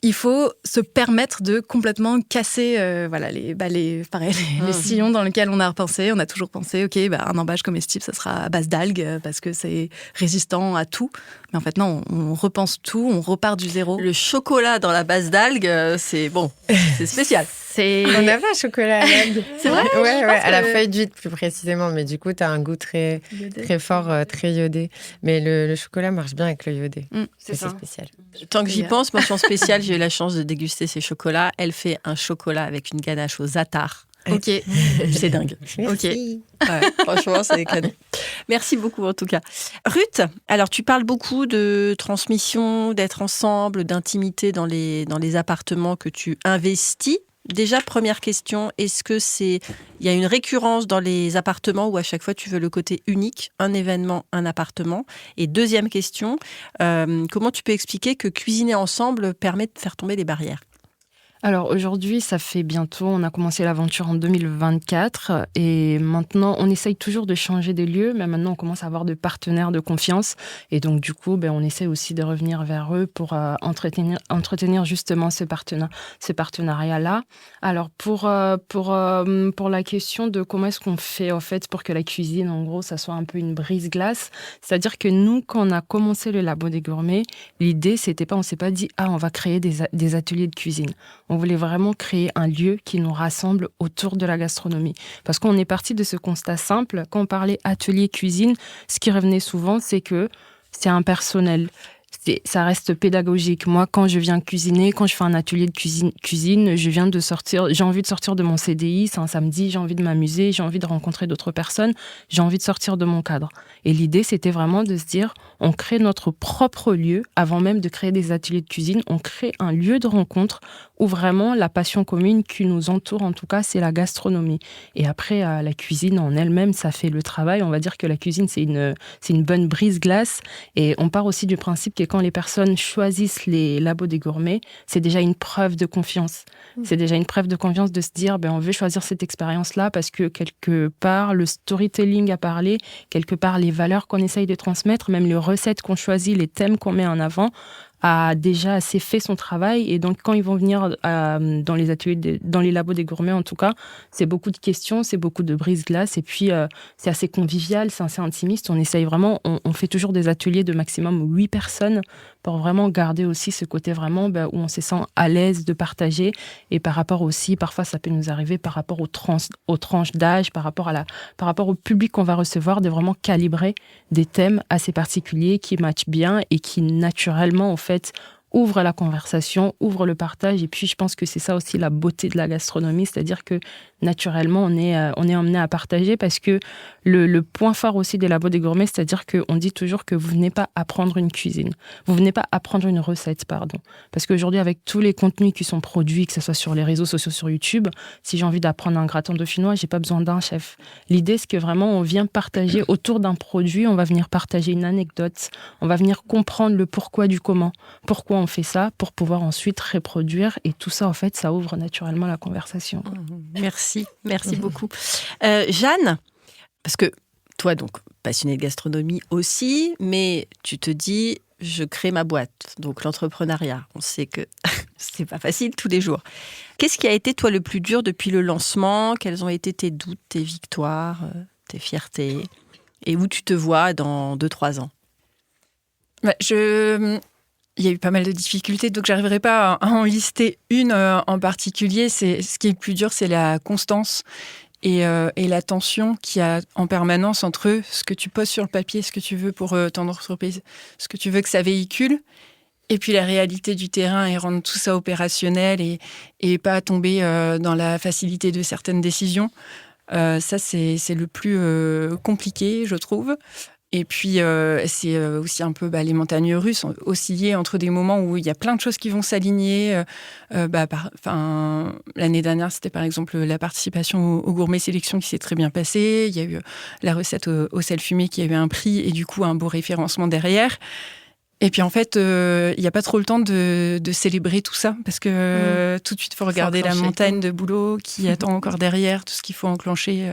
Il faut se permettre de complètement casser les sillons dans lesquels on a repensé. On a toujours pensé, ok, un emballage comestible, ça sera à base d'algues parce que c'est résistant à tout. Mais en fait, non, on repense tout, on repart du zéro. Le chocolat dans la base d'algues, c'est spécial. On n'a pas un chocolat à l'algue. C'est vrai? Ouais, à la feuille d'huile plus précisément. Mais du coup, tu as un goût très, très fort, très iodé. Mais le chocolat marche bien avec le iodé. C'est spécial. Tant que j'y pense, mention spéciale, j'ai eu la chance de déguster ces chocolats. Elle fait un chocolat avec une ganache aux attards. Ok, c'est dingue. Merci. Ok, ouais, franchement, c'est canon. Merci beaucoup en tout cas. Ruth, alors tu parles beaucoup de transmission, d'être ensemble, d'intimité dans les appartements que tu investis. Déjà, première question, est-ce que il y a une récurrence dans les appartements où à chaque fois tu veux le côté unique, un événement, un appartement? Et deuxième question, comment tu peux expliquer que cuisiner ensemble permet de faire tomber les barrières? Alors aujourd'hui, ça fait bientôt, on a commencé l'aventure en 2024 et maintenant on essaye toujours de changer des lieux, mais maintenant on commence à avoir de partenaires de confiance et donc du coup on essaie aussi de revenir vers eux pour entretenir justement ce partenariat-là. Alors pour la question de comment est-ce qu'on fait en fait pour que la cuisine en gros ça soit un peu une brise-glace, c'est-à-dire que nous quand on a commencé le Labo des Gourmets, l'idée on s'est pas dit on va créer des ateliers de cuisine. On voulait vraiment créer un lieu qui nous rassemble autour de la gastronomie. Parce qu'on est parti de ce constat simple. Quand on parlait atelier cuisine, ce qui revenait souvent, c'est que c'est impersonnel. Ça reste pédagogique. Moi, quand je viens cuisiner, quand je fais un atelier de cuisine, j'ai envie de sortir de mon CDI, c'est un samedi, j'ai envie de m'amuser, j'ai envie de rencontrer d'autres personnes, j'ai envie de sortir de mon cadre. Et l'idée, c'était vraiment de se dire, on crée notre propre lieu, avant même de créer des ateliers de cuisine, on crée un lieu de rencontre où vraiment la passion commune qui nous entoure, en tout cas, c'est la gastronomie. Et après, la cuisine en elle-même, ça fait le travail. On va dire que la cuisine, c'est une bonne brise-glace. Et on part aussi du principe que quand les personnes choisissent les Labos des Gourmets, c'est déjà une preuve de confiance. C'est déjà une preuve de confiance de se dire, on veut choisir cette expérience-là parce que quelque part, le storytelling a parlé, quelque part, les valeurs qu'on essaye de transmettre, même les recettes qu'on choisit, les thèmes qu'on met en avant, a déjà assez fait son travail. Et donc, quand ils vont venir dans les ateliers, dans les Labos des Gourmets, en tout cas, c'est beaucoup de questions, c'est beaucoup de brise-glace. Et puis, c'est assez convivial, c'est assez intimiste. On essaye vraiment, on fait toujours des ateliers de maximum 8 personnes pour vraiment garder aussi ce côté vraiment où on se sent à l'aise de partager. Et par rapport aussi, parfois, ça peut nous arriver par rapport aux tranches d'âge, par rapport au public qu'on va recevoir, de vraiment calibrer des thèmes assez particuliers qui matchent bien et qui, naturellement, en fait, ouvre la conversation, ouvre le partage. Et puis, je pense que c'est ça aussi la beauté de la gastronomie, c'est-à-dire que naturellement, on est emmené à partager parce que le point fort aussi des Labos des Gourmets, c'est-à-dire qu'on dit toujours que vous venez pas apprendre une cuisine, vous venez pas apprendre une recette, pardon. Parce qu'aujourd'hui, avec tous les contenus qui sont produits, que ce soit sur les réseaux sociaux, sur YouTube, si j'ai envie d'apprendre un gratin dauphinois, j'ai pas besoin d'un chef. L'idée, c'est que vraiment, on vient partager autour d'un produit, on va venir partager une anecdote, on va venir comprendre le pourquoi du comment, pourquoi on fait ça, pour pouvoir ensuite reproduire. Et tout ça, en fait, ça ouvre naturellement la conversation. Merci beaucoup. Jeanne, parce que toi, donc, passionnée de gastronomie aussi, mais tu te dis, je crée ma boîte. Donc, l'entrepreneuriat, on sait que c'est pas facile tous les jours. Qu'est-ce qui a été, toi, le plus dur depuis le lancement ? Quels ont été tes doutes, tes victoires, tes fiertés ? Et où tu te vois dans 2-3 ans ? Il y a eu pas mal de difficultés, donc j'arriverai pas à en lister une en particulier. Ce qui est le plus dur, c'est la constance et la tension qu'il y a en permanence entre ce que tu poses sur le papier, ce que tu veux pour ton entreprise, ce que tu veux que ça véhicule, et puis la réalité du terrain et rendre tout ça opérationnel et pas tomber dans la facilité de certaines décisions. Ça, c'est le plus compliqué, je trouve. Et puis, c'est aussi un peu les montagnes russes, osciller entre des moments où il y a plein de choses qui vont s'aligner. L'année dernière, c'était par exemple la participation au Gourmet Sélection qui s'est très bien passée. Il y a eu la recette au sel fumé qui a eu un prix et du coup un beau référencement derrière. Et puis en fait, il n'y a pas trop le temps de célébrer tout ça parce que tout de suite, il faut regarder la montagne de boulot qui attend encore derrière, tout ce qu'il faut enclencher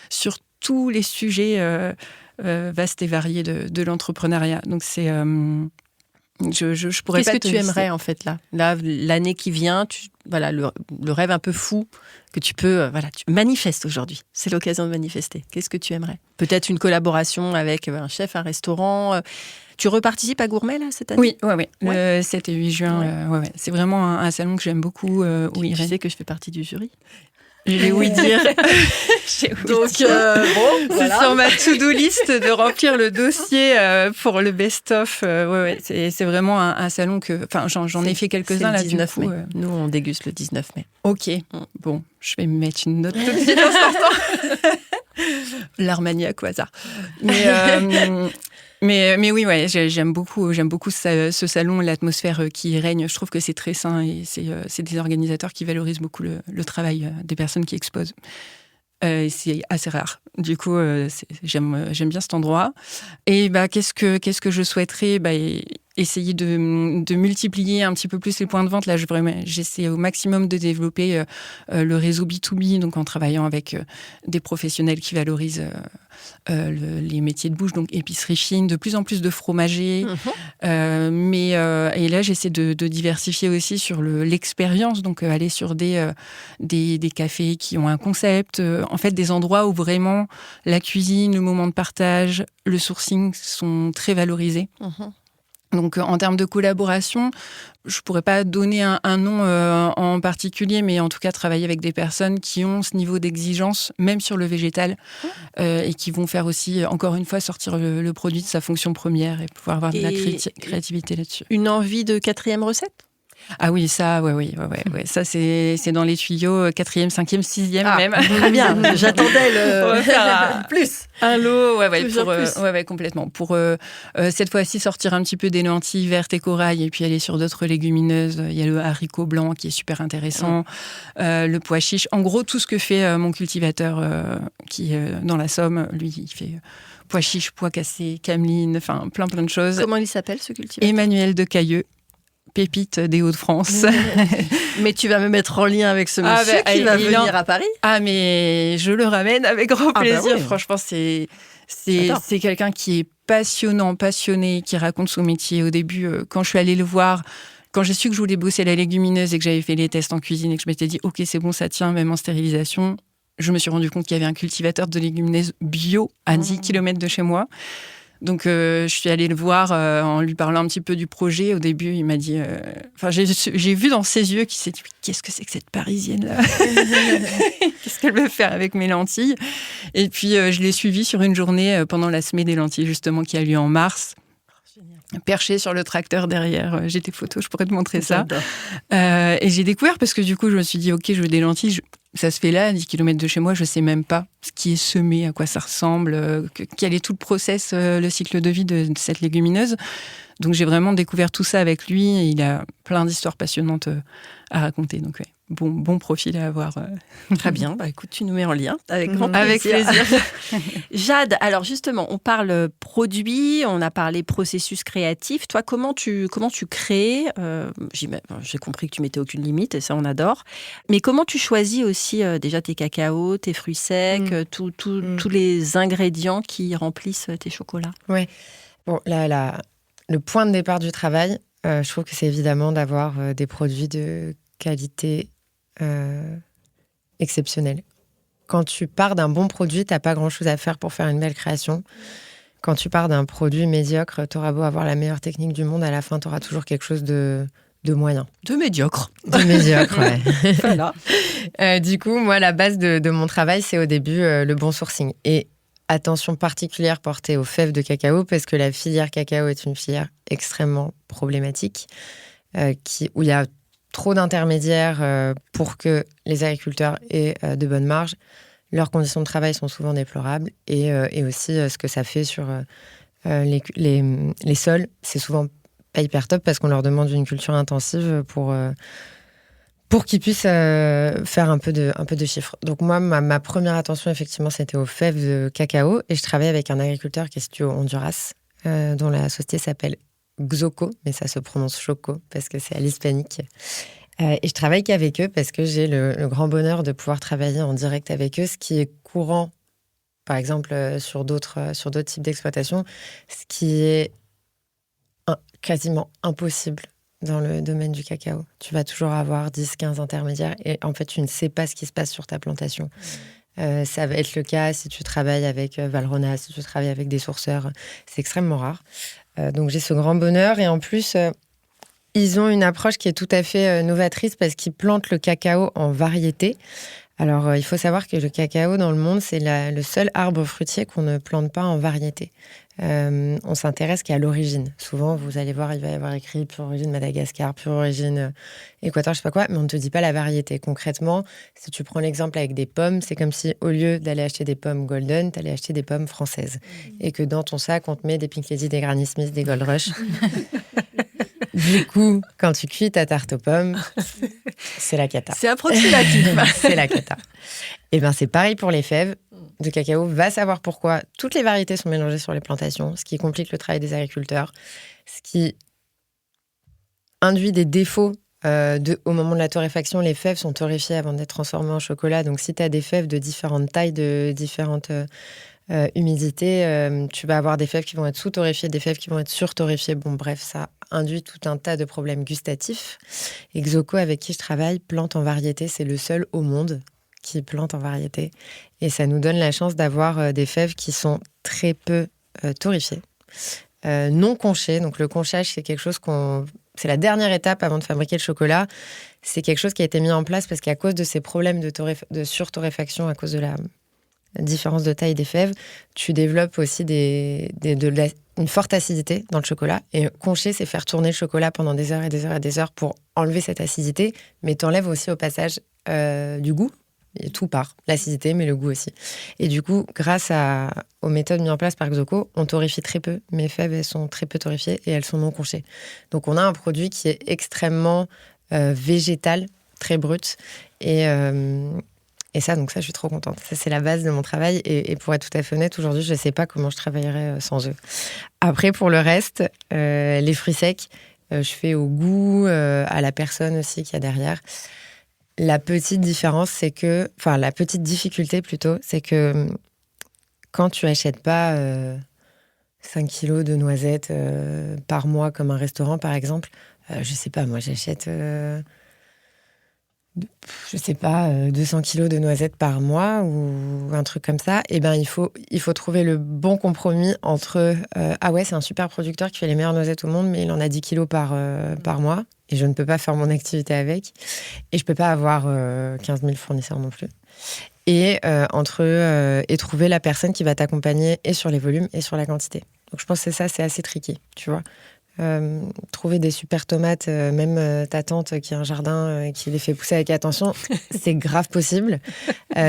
sur tous les sujets vastes et variés de l'entrepreneuriat. Donc c'est, je pourrais Qu'est-ce pas que tu aimerais en fait là, l'année qui vient, le rêve un peu fou que tu peux, tu manifestes aujourd'hui. C'est l'occasion de manifester. Qu'est-ce que tu aimerais ? Peut-être une collaboration avec un chef, un restaurant. Tu reparticipes à Gourmet là cette année ? Oui. Le 7 et 8 juin. Ouais. C'est vraiment un salon que j'aime beaucoup. Tu sais que je fais partie du jury ? J'ai ouï dire. Donc, c'est sur ma to-do list de remplir le dossier pour le best-of. C'est vraiment un salon que. Enfin, j'en ai fait quelques-uns là. 19 mai. Nous, on déguste le 19 mai. Ok. Bon, je vais me mettre une note tout de suite en sortant. L'armagnac au hasard. Mais oui, j'aime beaucoup ce salon, l'atmosphère qui y règne. Je trouve que c'est très sain et c'est des organisateurs qui valorisent beaucoup le travail des personnes qui exposent. C'est assez rare. Du coup, j'aime bien cet endroit. Et qu'est-ce que je souhaiterais ? essayer de multiplier un petit peu plus les points de vente. Là, j'essaie au maximum de développer le réseau B2B, donc en travaillant avec des professionnels qui valorisent les métiers de bouche, donc épicerie fine, de plus en plus de fromagers. Et là, j'essaie de diversifier aussi sur l'expérience, donc aller sur des cafés qui ont un concept, en fait des endroits où vraiment la cuisine, le moment de partage, le sourcing sont très valorisés. Donc, en termes de collaboration, je ne pourrais pas donner un nom en particulier, mais en tout cas, travailler avec des personnes qui ont ce niveau d'exigence, même sur le végétal, et qui vont faire aussi, encore une fois, sortir le produit de sa fonction première et pouvoir avoir de la créativité là-dessus. Une envie de 4e recette ? Ah oui, ça, ouais. Ça, c'est dans les tuyaux, 4e, 5e, 6e même. Très bien, j'attendais le plus. Un lot, Plus. complètement. Pour cette fois-ci sortir un petit peu des lentilles vertes et corail et puis aller sur d'autres légumineuses. Il y a le haricot blanc qui est super intéressant, le pois chiche. En gros, tout ce que fait mon cultivateur qui est dans la Somme, lui, il fait pois chiche, pois cassés, cameline, enfin plein de choses. Comment il s'appelle ce cultivateur ? Emmanuel de Cailleux. Pépite des Hauts-de-France. Mais tu vas me mettre en lien avec ce monsieur qui va venir à Paris. Ah, mais je le ramène avec grand plaisir. Oui. Franchement, c'est quelqu'un qui est passionné, qui raconte son métier. Au début, quand je suis allée le voir, quand j'ai su que je voulais bosser la légumineuse et que j'avais fait les tests en cuisine et que je m'étais dit, OK, c'est bon, ça tient, même en stérilisation, je me suis rendu compte qu'il y avait un cultivateur de légumineuses bio à 10 km de chez moi. Donc, je suis allée le voir en lui parlant un petit peu du projet. Au début, il m'a dit... j'ai vu dans ses yeux qu'il s'est dit « Qu'est-ce que c'est que cette Parisienne-là ?» Qu'est-ce qu'elle veut faire avec mes lentilles ? Et puis, je l'ai suivi sur une journée pendant la semée des lentilles, justement, qui a lieu en mars. Perché sur le tracteur derrière. J'ai des photos, je pourrais te montrer ça. Et j'ai découvert parce que du coup, je me suis dit « Ok, je veux des lentilles. » Ça se fait là, à 10 km de chez moi, je ne sais même pas ce qui est semé, à quoi ça ressemble, quel est tout le process, le cycle de vie de cette légumineuse. Donc j'ai vraiment découvert tout ça avec lui et il a plein d'histoires passionnantes à raconter. Donc ouais, bon profil à avoir. Très bien, écoute, tu nous mets en lien avec grand plaisir. Avec plaisir. Jade, alors justement, on parle produit, on a parlé processus créatif. Toi, comment tu crées j'ai compris que tu mettais aucune limite et ça, on adore. Mais comment tu choisis aussi déjà tes cacaos, tes fruits secs, tous les ingrédients qui remplissent tes chocolats ? Ouais. Bon, le point de départ du travail, je trouve que c'est évidemment d'avoir des produits de qualité exceptionnelle. Quand tu pars d'un bon produit, tu n'as pas grand-chose à faire pour faire une belle création. Quand tu pars d'un produit médiocre, tu auras beau avoir la meilleure technique du monde, à la fin, tu auras toujours quelque chose de moyen. De médiocre. De médiocre, ouais. Voilà. Du coup, moi, la base de mon travail, c'est au début le bon sourcing. Et attention particulière portée aux fèves de cacao, parce que la filière cacao est une filière extrêmement problématique, où il y a trop d'intermédiaires pour que les agriculteurs aient de bonnes marges. Leurs conditions de travail sont souvent déplorables, et aussi ce que ça fait sur les sols, c'est souvent pas hyper top, parce qu'on leur demande une culture intensive pour qu'ils puissent faire un peu de chiffres. Donc moi, ma première attention, effectivement, c'était aux fèves de cacao. Et je travaille avec un agriculteur qui est situé au Honduras, dont la société s'appelle Xoco, mais ça se prononce Choco, parce que c'est à l'hispanique. Et je travaille qu'avec eux, parce que j'ai le grand bonheur de pouvoir travailler en direct avec eux, ce qui est courant, par exemple, sur d'autres types d'exploitation, ce qui est quasiment impossible dans le domaine du cacao. Tu vas toujours avoir 10-15 intermédiaires et en fait, tu ne sais pas ce qui se passe sur ta plantation. Ça va être le cas si tu travailles avec Valrhona, si tu travailles avec des sourceurs. C'est extrêmement rare. Donc, j'ai ce grand bonheur. Et en plus, ils ont une approche qui est tout à fait novatrice parce qu'ils plantent le cacao en variété. Alors, il faut savoir que le cacao, dans le monde, c'est le seul arbre fruitier qu'on ne plante pas en variété. On s'intéresse qu'à l'origine. Souvent, vous allez voir, il va y avoir écrit pure origine Madagascar, pure origine Équateur, je sais pas quoi, mais on ne te dit pas la variété. Concrètement, si tu prends l'exemple avec des pommes, c'est comme si au lieu d'aller acheter des pommes golden, tu allais acheter des pommes françaises. Et que dans ton sac, on te met des Pink Lady, des Granny Smith, des Gold Rush. Du coup, quand tu cuis ta tarte aux pommes, c'est la cata. C'est approximatif. C'est la cata. Et bien, c'est pareil pour les fèves de cacao. Va savoir pourquoi toutes les variétés sont mélangées sur les plantations, ce qui complique le travail des agriculteurs, ce qui induit des défauts. Au moment de la torréfaction, les fèves sont torréfiées avant d'être transformées en chocolat. Donc, si tu as des fèves de différentes tailles, de différentes humidités, tu vas avoir des fèves qui vont être sous-torréfiées, des fèves qui vont être sur-torréfiées. Bon, bref, ça induit tout un tas de problèmes gustatifs. Et Xoco, avec qui je travaille, plante en variété. C'est le seul au monde qui plante en variété. Et ça nous donne la chance d'avoir des fèves qui sont très peu torréfiées, non conchées. Donc, le conchage, c'est quelque chose c'est la dernière étape avant de fabriquer le chocolat. C'est quelque chose qui a été mis en place parce qu'à cause de ces problèmes de surtorréfaction, à cause de la différence de taille des fèves, tu développes aussi une forte acidité dans le chocolat. Et concher, c'est faire tourner le chocolat pendant des heures et des heures et des heures pour enlever cette acidité, mais t'enlèves aussi au passage du goût. Et tout part, l'acidité, mais le goût aussi. Et du coup, grâce aux méthodes mises en place par Xoco, on torréfie très peu. Mes fèves, elles sont très peu torréfiées et elles sont non conchées. Donc, on a un produit qui est extrêmement végétal, très brut. Et ça, je suis trop contente. Ça, c'est la base de mon travail. Et pour être tout à fait honnête, aujourd'hui, je ne sais pas comment je travaillerais sans eux. Après, pour le reste, les fruits secs, je fais au goût, à la personne aussi qu'il y a derrière. La petite difficulté plutôt, c'est que quand tu achètes pas 5 kilos de noisettes par mois comme un restaurant par exemple, je sais pas, moi j'achète 200 kilos de noisettes par mois ou un truc comme ça, et ben il faut trouver le bon compromis entre ah ouais, c'est un super producteur qui fait les meilleures noisettes au monde, mais il en a 10 kilos par mois et je ne peux pas faire mon activité avec, et je peux pas avoir 15 000 fournisseurs non plus, et trouver la personne qui va t'accompagner et sur les volumes et sur la quantité. Donc je pense que c'est assez tricky, tu vois. Trouver des super tomates, même ta tante qui a un jardin qui les fait pousser avec attention, c'est grave possible.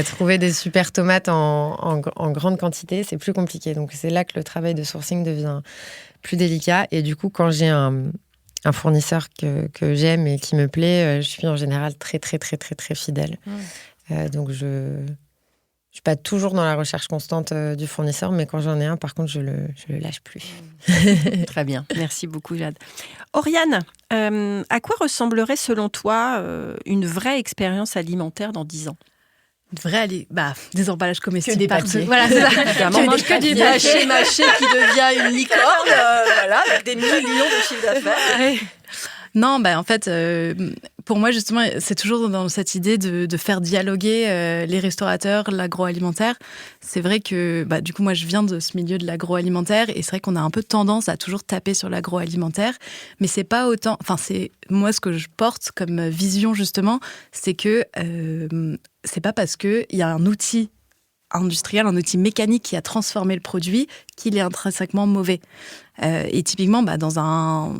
Trouver des super tomates en grande quantité, c'est plus compliqué. Donc c'est là que le travail de sourcing devient plus délicat. Et du coup, quand j'ai un fournisseur que j'aime et qui me plaît, je suis en général très très très très très fidèle. Donc je suis pas toujours dans la recherche constante du fournisseur, mais quand j'en ai un, par contre, je le lâche plus. Très bien, merci beaucoup Jade. Oriane, à quoi ressemblerait selon toi une vraie expérience alimentaire dans 10 ans ? Des emballages comestibles. Que des partout. papiers. Voilà, c'est ça. Que du papier mâché qui devient une licorne, avec des millions de chiffres d'affaires. Non, en fait, pour moi, justement, c'est toujours dans cette idée de faire dialoguer les restaurateurs, l'agroalimentaire. C'est vrai que, du coup, moi, je viens de ce milieu de l'agroalimentaire et c'est vrai qu'on a un peu tendance à toujours taper sur l'agroalimentaire, mais c'est pas autant... Enfin, c'est moi, ce que je porte comme vision, justement, c'est que c'est pas parce qu'il y a un outil industriel, un outil mécanique qui a transformé le produit qu'il est intrinsèquement mauvais. Et typiquement, dans un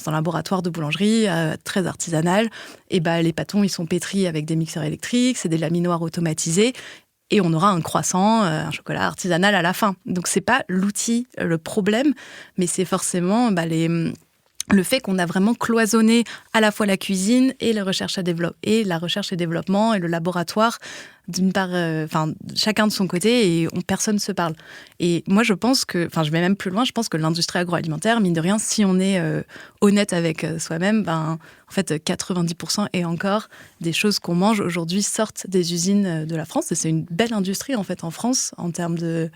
laboratoire de boulangerie très artisanal, les pâtons, ils sont pétris avec des mixeurs électriques, c'est des laminoirs automatisés, et on aura un croissant, un chocolat artisanal à la fin. Donc, c'est pas l'outil, le problème, mais c'est forcément le fait qu'on a vraiment cloisonné à la fois la cuisine et la recherche et développement et le laboratoire, d'une part, chacun de son côté, et personne ne se parle. Et moi, je pense que, je vais même plus loin, je pense que l'industrie agroalimentaire, mine de rien, si on est honnête avec soi-même, en fait, 90% et encore des choses qu'on mange aujourd'hui sortent des usines de la France. Et c'est une belle industrie, en fait, en France, en termes de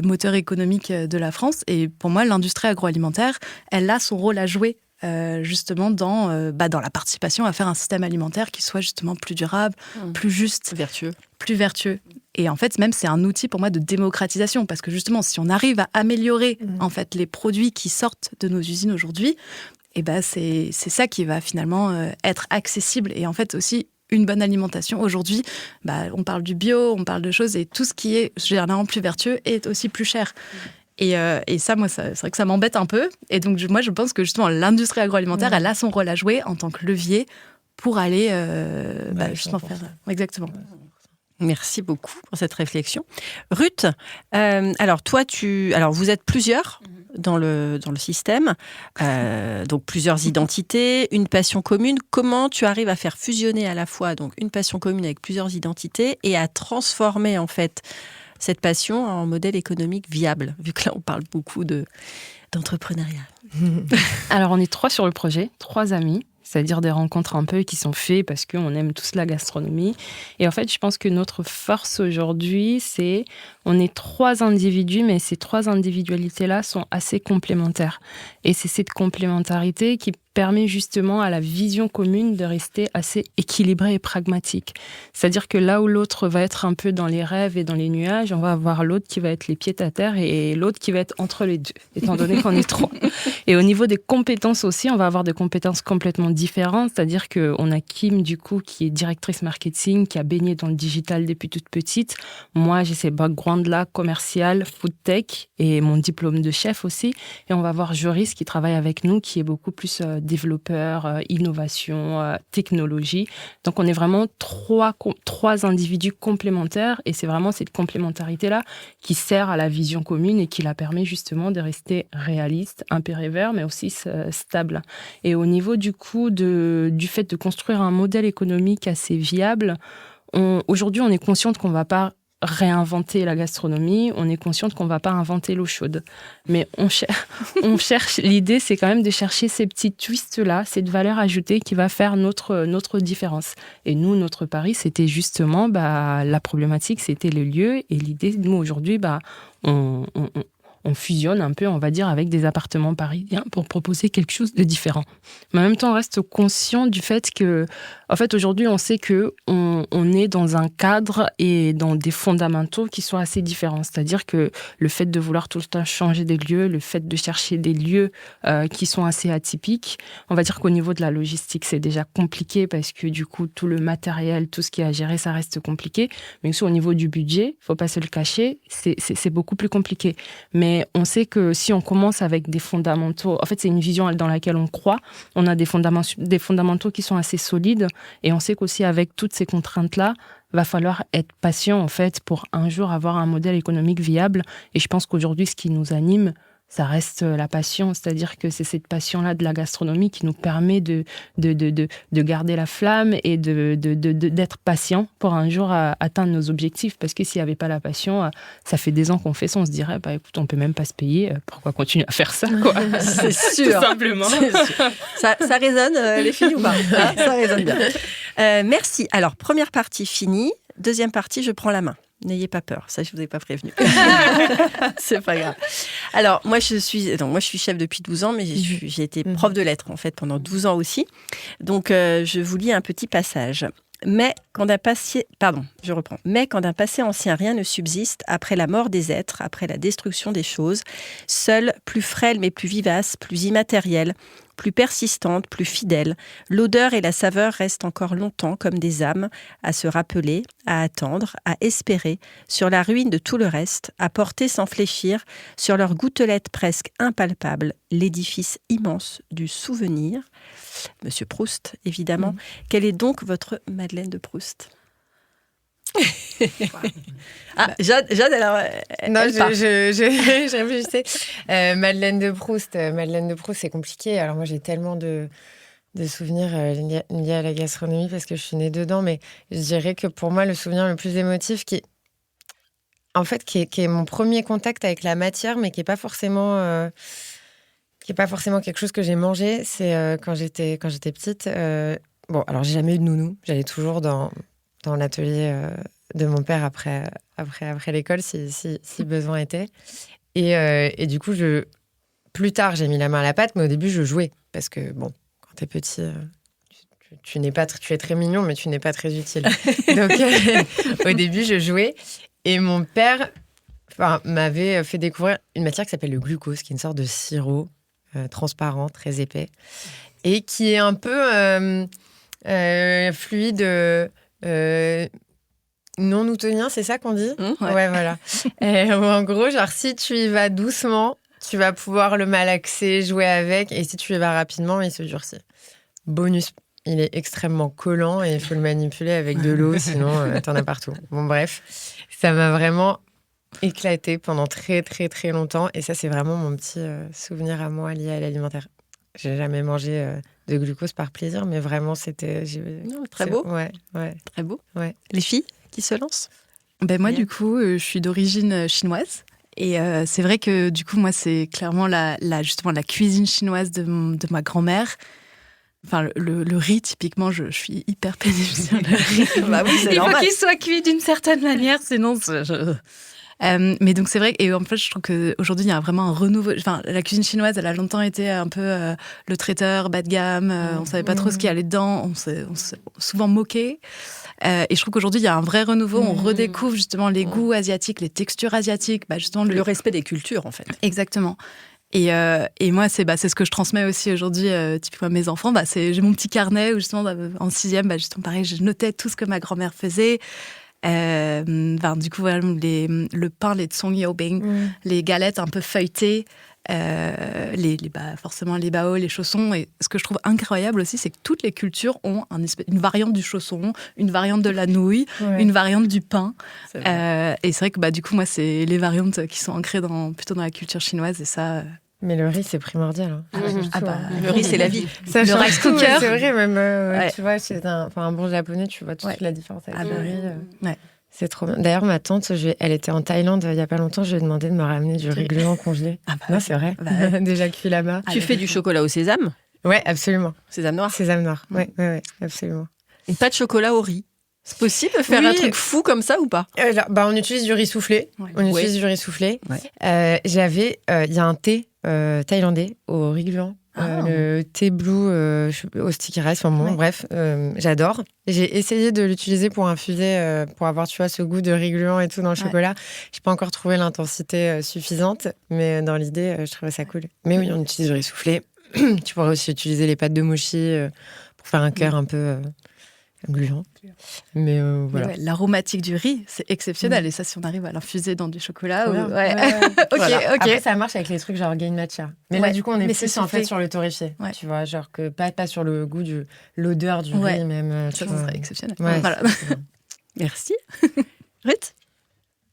moteur économique de la France. Et pour moi, l'industrie agroalimentaire, elle a son rôle à jouer justement dans la participation à faire un système alimentaire qui soit justement plus durable, plus juste, plus vertueux. Et en fait, même, c'est un outil pour moi de démocratisation, parce que justement, si on arrive à améliorer en fait les produits qui sortent de nos usines aujourd'hui, c'est ça qui va finalement être accessible. Et en fait aussi, une bonne alimentation. Aujourd'hui, on parle du bio, on parle de choses, et tout ce qui est généralement plus vertueux est aussi plus cher. Et ça, moi, c'est vrai que ça m'embête un peu. Et donc, moi, je pense que justement, l'industrie agroalimentaire, elle a son rôle à jouer en tant que levier pour aller justement faire... Exactement. Merci beaucoup pour cette réflexion. Ruth, alors toi, vous êtes plusieurs dans le système, donc plusieurs identités, une passion commune. Comment tu arrives à faire fusionner à la fois donc une passion commune avec plusieurs identités et à transformer en fait cette passion en modèle économique viable, vu que là on parle beaucoup d'entrepreneuriat. Alors, on est 3 sur le projet, 3 amis. C'est-à-dire des rencontres un peu qui sont faites parce qu'on aime tous la gastronomie. Et en fait, je pense que notre force aujourd'hui, c'est on est 3 individus, mais ces 3 individualités-là sont assez complémentaires. Et c'est cette complémentarité qui permet justement à la vision commune de rester assez équilibrée et pragmatique. C'est-à-dire que là où l'autre va être un peu dans les rêves et dans les nuages, on va avoir l'autre qui va être les pieds à terre et l'autre qui va être entre les deux, étant donné qu'on est 3. Et au niveau des compétences aussi, on va avoir des compétences complètement différentes. C'est-à-dire qu'on a Kim, du coup, qui est directrice marketing, qui a baigné dans le digital depuis toute petite. Moi, j'ai ces backgrounds-là, commercial, food tech et mon diplôme de chef aussi. Et on va avoir Joris qui travaille avec nous, qui est beaucoup plus développeur, innovation, technologie. Donc, on est vraiment 3 individus complémentaires et c'est vraiment cette complémentarité-là qui sert à la vision commune et qui la permet justement de rester réaliste, impérateur, mais aussi stable. Et au niveau du coup du fait de construire un modèle économique assez viable, aujourd'hui, on est consciente qu'on ne va pas réinventer la gastronomie, on est consciente qu'on ne va pas inventer l'eau chaude. Mais on cherche, l'idée c'est quand même de chercher ces petits twists-là, cette valeur ajoutée qui va faire notre différence. Et nous, notre pari, c'était justement, la problématique, c'était les lieux. Et l'idée, nous, aujourd'hui, on fusionne un peu, on va dire, avec des appartements parisiens pour proposer quelque chose de différent. Mais en même temps, on reste conscient du fait que, en fait, aujourd'hui, on sait que on est dans un cadre et dans des fondamentaux qui sont assez différents. C'est-à-dire que le fait de vouloir tout le temps changer des lieux, le fait de chercher des lieux qui sont assez atypiques, on va dire qu'au niveau de la logistique, c'est déjà compliqué parce que du coup, tout le matériel, tout ce qui est à gérer, ça reste compliqué. Mais aussi au niveau du budget, faut pas se le cacher, c'est beaucoup plus compliqué. Mais on sait que si on commence avec des fondamentaux, en fait, c'est une vision dans laquelle on croit. On a des fondamentaux qui sont assez solides et on sait qu'aussi avec toutes ces contraintes-là, va falloir être patient en fait pour un jour avoir un modèle économique viable. Et je pense qu'aujourd'hui, ce qui nous anime, ça reste la passion, c'est-à-dire que c'est cette passion-là de la gastronomie qui nous permet de garder la flamme et d'être patient pour un jour atteindre nos objectifs. Parce que s'il n'y avait pas la passion, ça fait des ans qu'on fait ça, on se dirait, écoute, on peut même pas se payer, pourquoi continuer à faire ça, quoi. C'est sûr. Tout simplement. C'est sûr. Ça résonne, les filles, ou pas? Ça résonne bien. Merci. Alors, première partie finie. Deuxième partie, je prends la main. N'ayez pas peur, ça je vous ai pas prévenu. C'est pas grave. Alors moi je suis chef depuis 12 ans, mais j'ai été prof de lettres en fait pendant 12 ans aussi. Donc je vous lis un petit passage. Mais quand d'un passé ancien rien ne subsiste, après la mort des êtres, après la destruction des choses, seule, plus frêle mais plus vivace, plus immatérielle, plus persistante, plus fidèle, l'odeur et la saveur restent encore longtemps comme des âmes à se rappeler, à attendre, à espérer, sur la ruine de tout le reste, à porter sans fléchir, sur leur gouttelette presque impalpable, l'édifice immense du souvenir. Monsieur Proust, évidemment. Quelle est donc votre Madeleine de Proust? Jade, alors, non, je réfléchissais. Madeleine de Proust, c'est compliqué. Alors moi, j'ai tellement de souvenirs liés à la gastronomie parce que je suis née dedans, mais je dirais que pour moi, le souvenir le plus émotif qui est mon premier contact avec la matière, mais qui est pas forcément quelque chose que j'ai mangé, c'est quand j'étais petite. Bon, alors j'ai jamais eu de nounou. J'allais toujours dans l'atelier de mon père après l'école, si besoin était. Et du coup, plus tard, j'ai mis la main à la pâte, mais au début, je jouais. Parce que, bon, quand t'es petit, tu es très mignon, mais tu n'es pas très utile. Donc, au début, je jouais. Et mon père m'avait fait découvrir une matière qui s'appelle le glucose, qui est une sorte de sirop transparent, très épais, et qui est un peu fluide... non newtonien, c'est ça qu'on dit? Ouais, voilà. En gros, genre, si tu y vas doucement, tu vas pouvoir le malaxer, jouer avec, et si tu y vas rapidement, il se durcit. Bonus, il est extrêmement collant et il faut le manipuler avec de l'eau, sinon t'en as partout. Bon, bref, ça m'a vraiment éclaté pendant très, très, très longtemps, et ça, c'est vraiment mon petit souvenir à moi lié à l'alimentaire. J'ai jamais mangé de glucose par plaisir, mais vraiment, c'était... Très beau. Ouais. Très beau. Ouais. Les filles qui se lancent? Moi, du coup, je suis d'origine chinoise. Et c'est vrai que du coup, moi, c'est clairement justement la cuisine chinoise de ma grand-mère. Enfin, le riz, typiquement, je suis hyper pénible sur le riz. Bah oui, c'est Il faut normal. qu'il soit cuit d'une certaine manière, sinon... mais donc c'est vrai, et en fait je trouve qu'aujourd'hui il y a vraiment un renouveau. Enfin, la cuisine chinoise, elle a longtemps été un peu le traiteur bas de gamme, on savait pas trop ce qu'il y allait dedans, on s'est souvent moqué. Et je trouve qu'aujourd'hui il y a un vrai renouveau, on redécouvre justement les goûts asiatiques, les textures asiatiques, justement Le respect des cultures, en fait. Exactement. Et moi, c'est ce que je transmets aussi aujourd'hui, typiquement à mes enfants. J'ai mon petit carnet où justement en 6e, justement pareil, je notais tout ce que ma grand-mère faisait. Du coup, voilà, le pain, les tsongyobing, les galettes un peu feuilletées, forcément les bao, les chaussons. Et ce que je trouve incroyable aussi, c'est que toutes les cultures ont une variante du chausson, une variante de la nouille, une variante du pain. Et c'est vrai que du coup, moi, c'est les variantes qui sont ancrées plutôt dans la culture chinoise. Et ça... Mais le riz, c'est primordial. Hein. Le riz, c'est la vie. Ça le change rice tout, cooker. C'est vrai, même, tu vois, chez un bon japonais, tu vois toute la différence avec le riz. C'est trop bien. D'ailleurs, ma tante, elle était en Thaïlande il n'y a pas longtemps, je lui ai demandé de me ramener du riz gluant congelé. Non, c'est vrai. Déjà cuit là-bas. Tu fais du chocolat au sésame? Ouais, absolument. Sésame noir? Sésame noir, ouais, absolument. Et pas de chocolat au riz? C'est possible de faire un truc fou comme ça ou pas? On utilise du riz soufflé. Ouais. J'avais, il y a un thé thaïlandais au riz gluant. Le thé blue au sticky rice, bref, j'adore. J'ai essayé de l'utiliser pour infuser, pour avoir, tu vois, ce goût de riz gluant et tout dans le chocolat. J'ai pas encore trouvé l'intensité suffisante, mais dans l'idée, je trouvais ça cool. Mais oui, on utilise du riz soufflé. Tu pourrais aussi utiliser les pâtes de mochi pour faire un cœur un peu gluant. Mais voilà. Mais l'aromatique du riz, c'est exceptionnel. Et ça, si on arrive à l'infuser dans du chocolat... Ok. Après, ça marche avec les trucs genre gain matcha. Mais là, du coup, on est plus en fait sur le torréfié. Tu vois, genre que pas sur le goût l'odeur du riz même. Ça serait exceptionnel. Voilà. Merci. Ruth?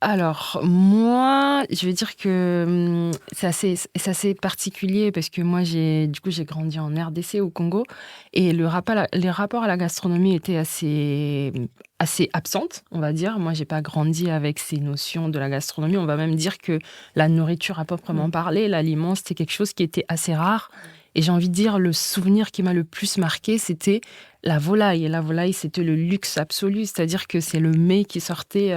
Alors, moi, je vais dire que c'est assez particulier parce que moi, j'ai grandi en RDC, au Congo, et les rapports à la gastronomie étaient assez absentes, on va dire. Moi, j'ai pas grandi avec ces notions de la gastronomie. On va même dire que la nourriture à proprement parler, l'aliment, c'était quelque chose qui était assez rare. Et j'ai envie de dire, le souvenir qui m'a le plus marqué, c'était la volaille. Et la volaille, c'était le luxe absolu. C'est-à-dire que c'est le mets qui sortait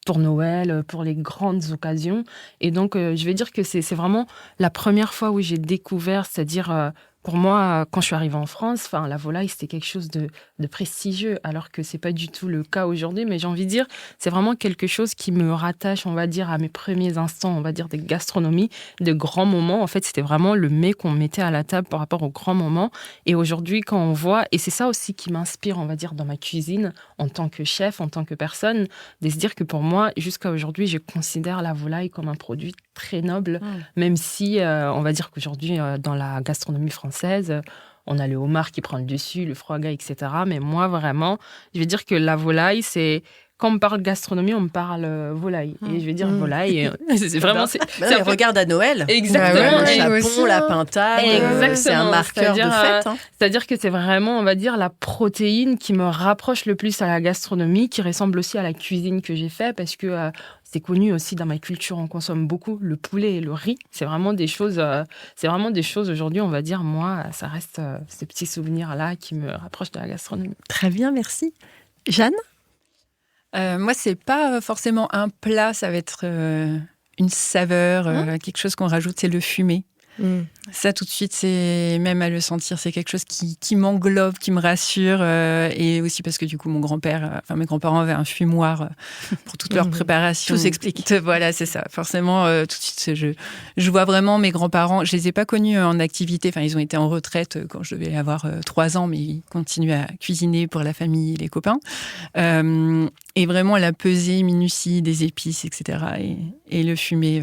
pour Noël, pour les grandes occasions. Et donc, je vais dire que c'est vraiment la première fois où j'ai découvert, c'est-à-dire... Pour moi, quand je suis arrivée en France, la volaille, c'était quelque chose de prestigieux, alors que c'est pas du tout le cas aujourd'hui. Mais j'ai envie de dire, c'est vraiment quelque chose qui me rattache, on va dire, à mes premiers instants, on va dire, de gastronomie, de grands moments. En fait, c'était vraiment le mets qu'on mettait à la table par rapport aux grands moments. Et aujourd'hui, quand on voit, et c'est ça aussi qui m'inspire, on va dire, dans ma cuisine, en tant que chef, en tant que personne, de se dire que pour moi, jusqu'à aujourd'hui, je considère la volaille comme un produit très noble, même si, on va dire qu'aujourd'hui, dans la gastronomie française, on a le homard qui prend le dessus, le foie gras, etc. Mais moi, vraiment, je vais dire que la volaille, c'est... Quand on me parle gastronomie, on me parle volaille. Et je vais dire volaille. C'est vraiment... Regarde à Noël. Exactement. Le chapon, la pintade. C'est un marqueur de fête. C'est-à-dire que c'est vraiment, on va dire, la protéine qui me rapproche le plus à la gastronomie, qui ressemble aussi à la cuisine que j'ai faite, parce que c'est connu aussi dans ma culture, on consomme beaucoup le poulet et le riz. C'est vraiment des choses aujourd'hui, on va dire, moi, ça reste ces petits souvenirs-là qui me rapprochent de la gastronomie. Très bien, merci. Jeanne? Moi, c'est pas forcément un plat, ça va être une saveur, quelque chose qu'on rajoute, c'est le fumé. Ça, tout de suite, c'est même à le sentir, c'est quelque chose qui m'englobe, qui me rassure. Et aussi parce que du coup, mes grands-parents avaient un fumoir pour toute leur préparation. Tout s'explique. Voilà, c'est ça. Forcément, tout de suite, je vois vraiment mes grands-parents. Je les ai pas connus en activité. Enfin, ils ont été en retraite quand je devais avoir 3 ans, mais ils continuent à cuisiner pour la famille et les copains. Et vraiment la pesée, minutie des épices, etc. Et le fumé,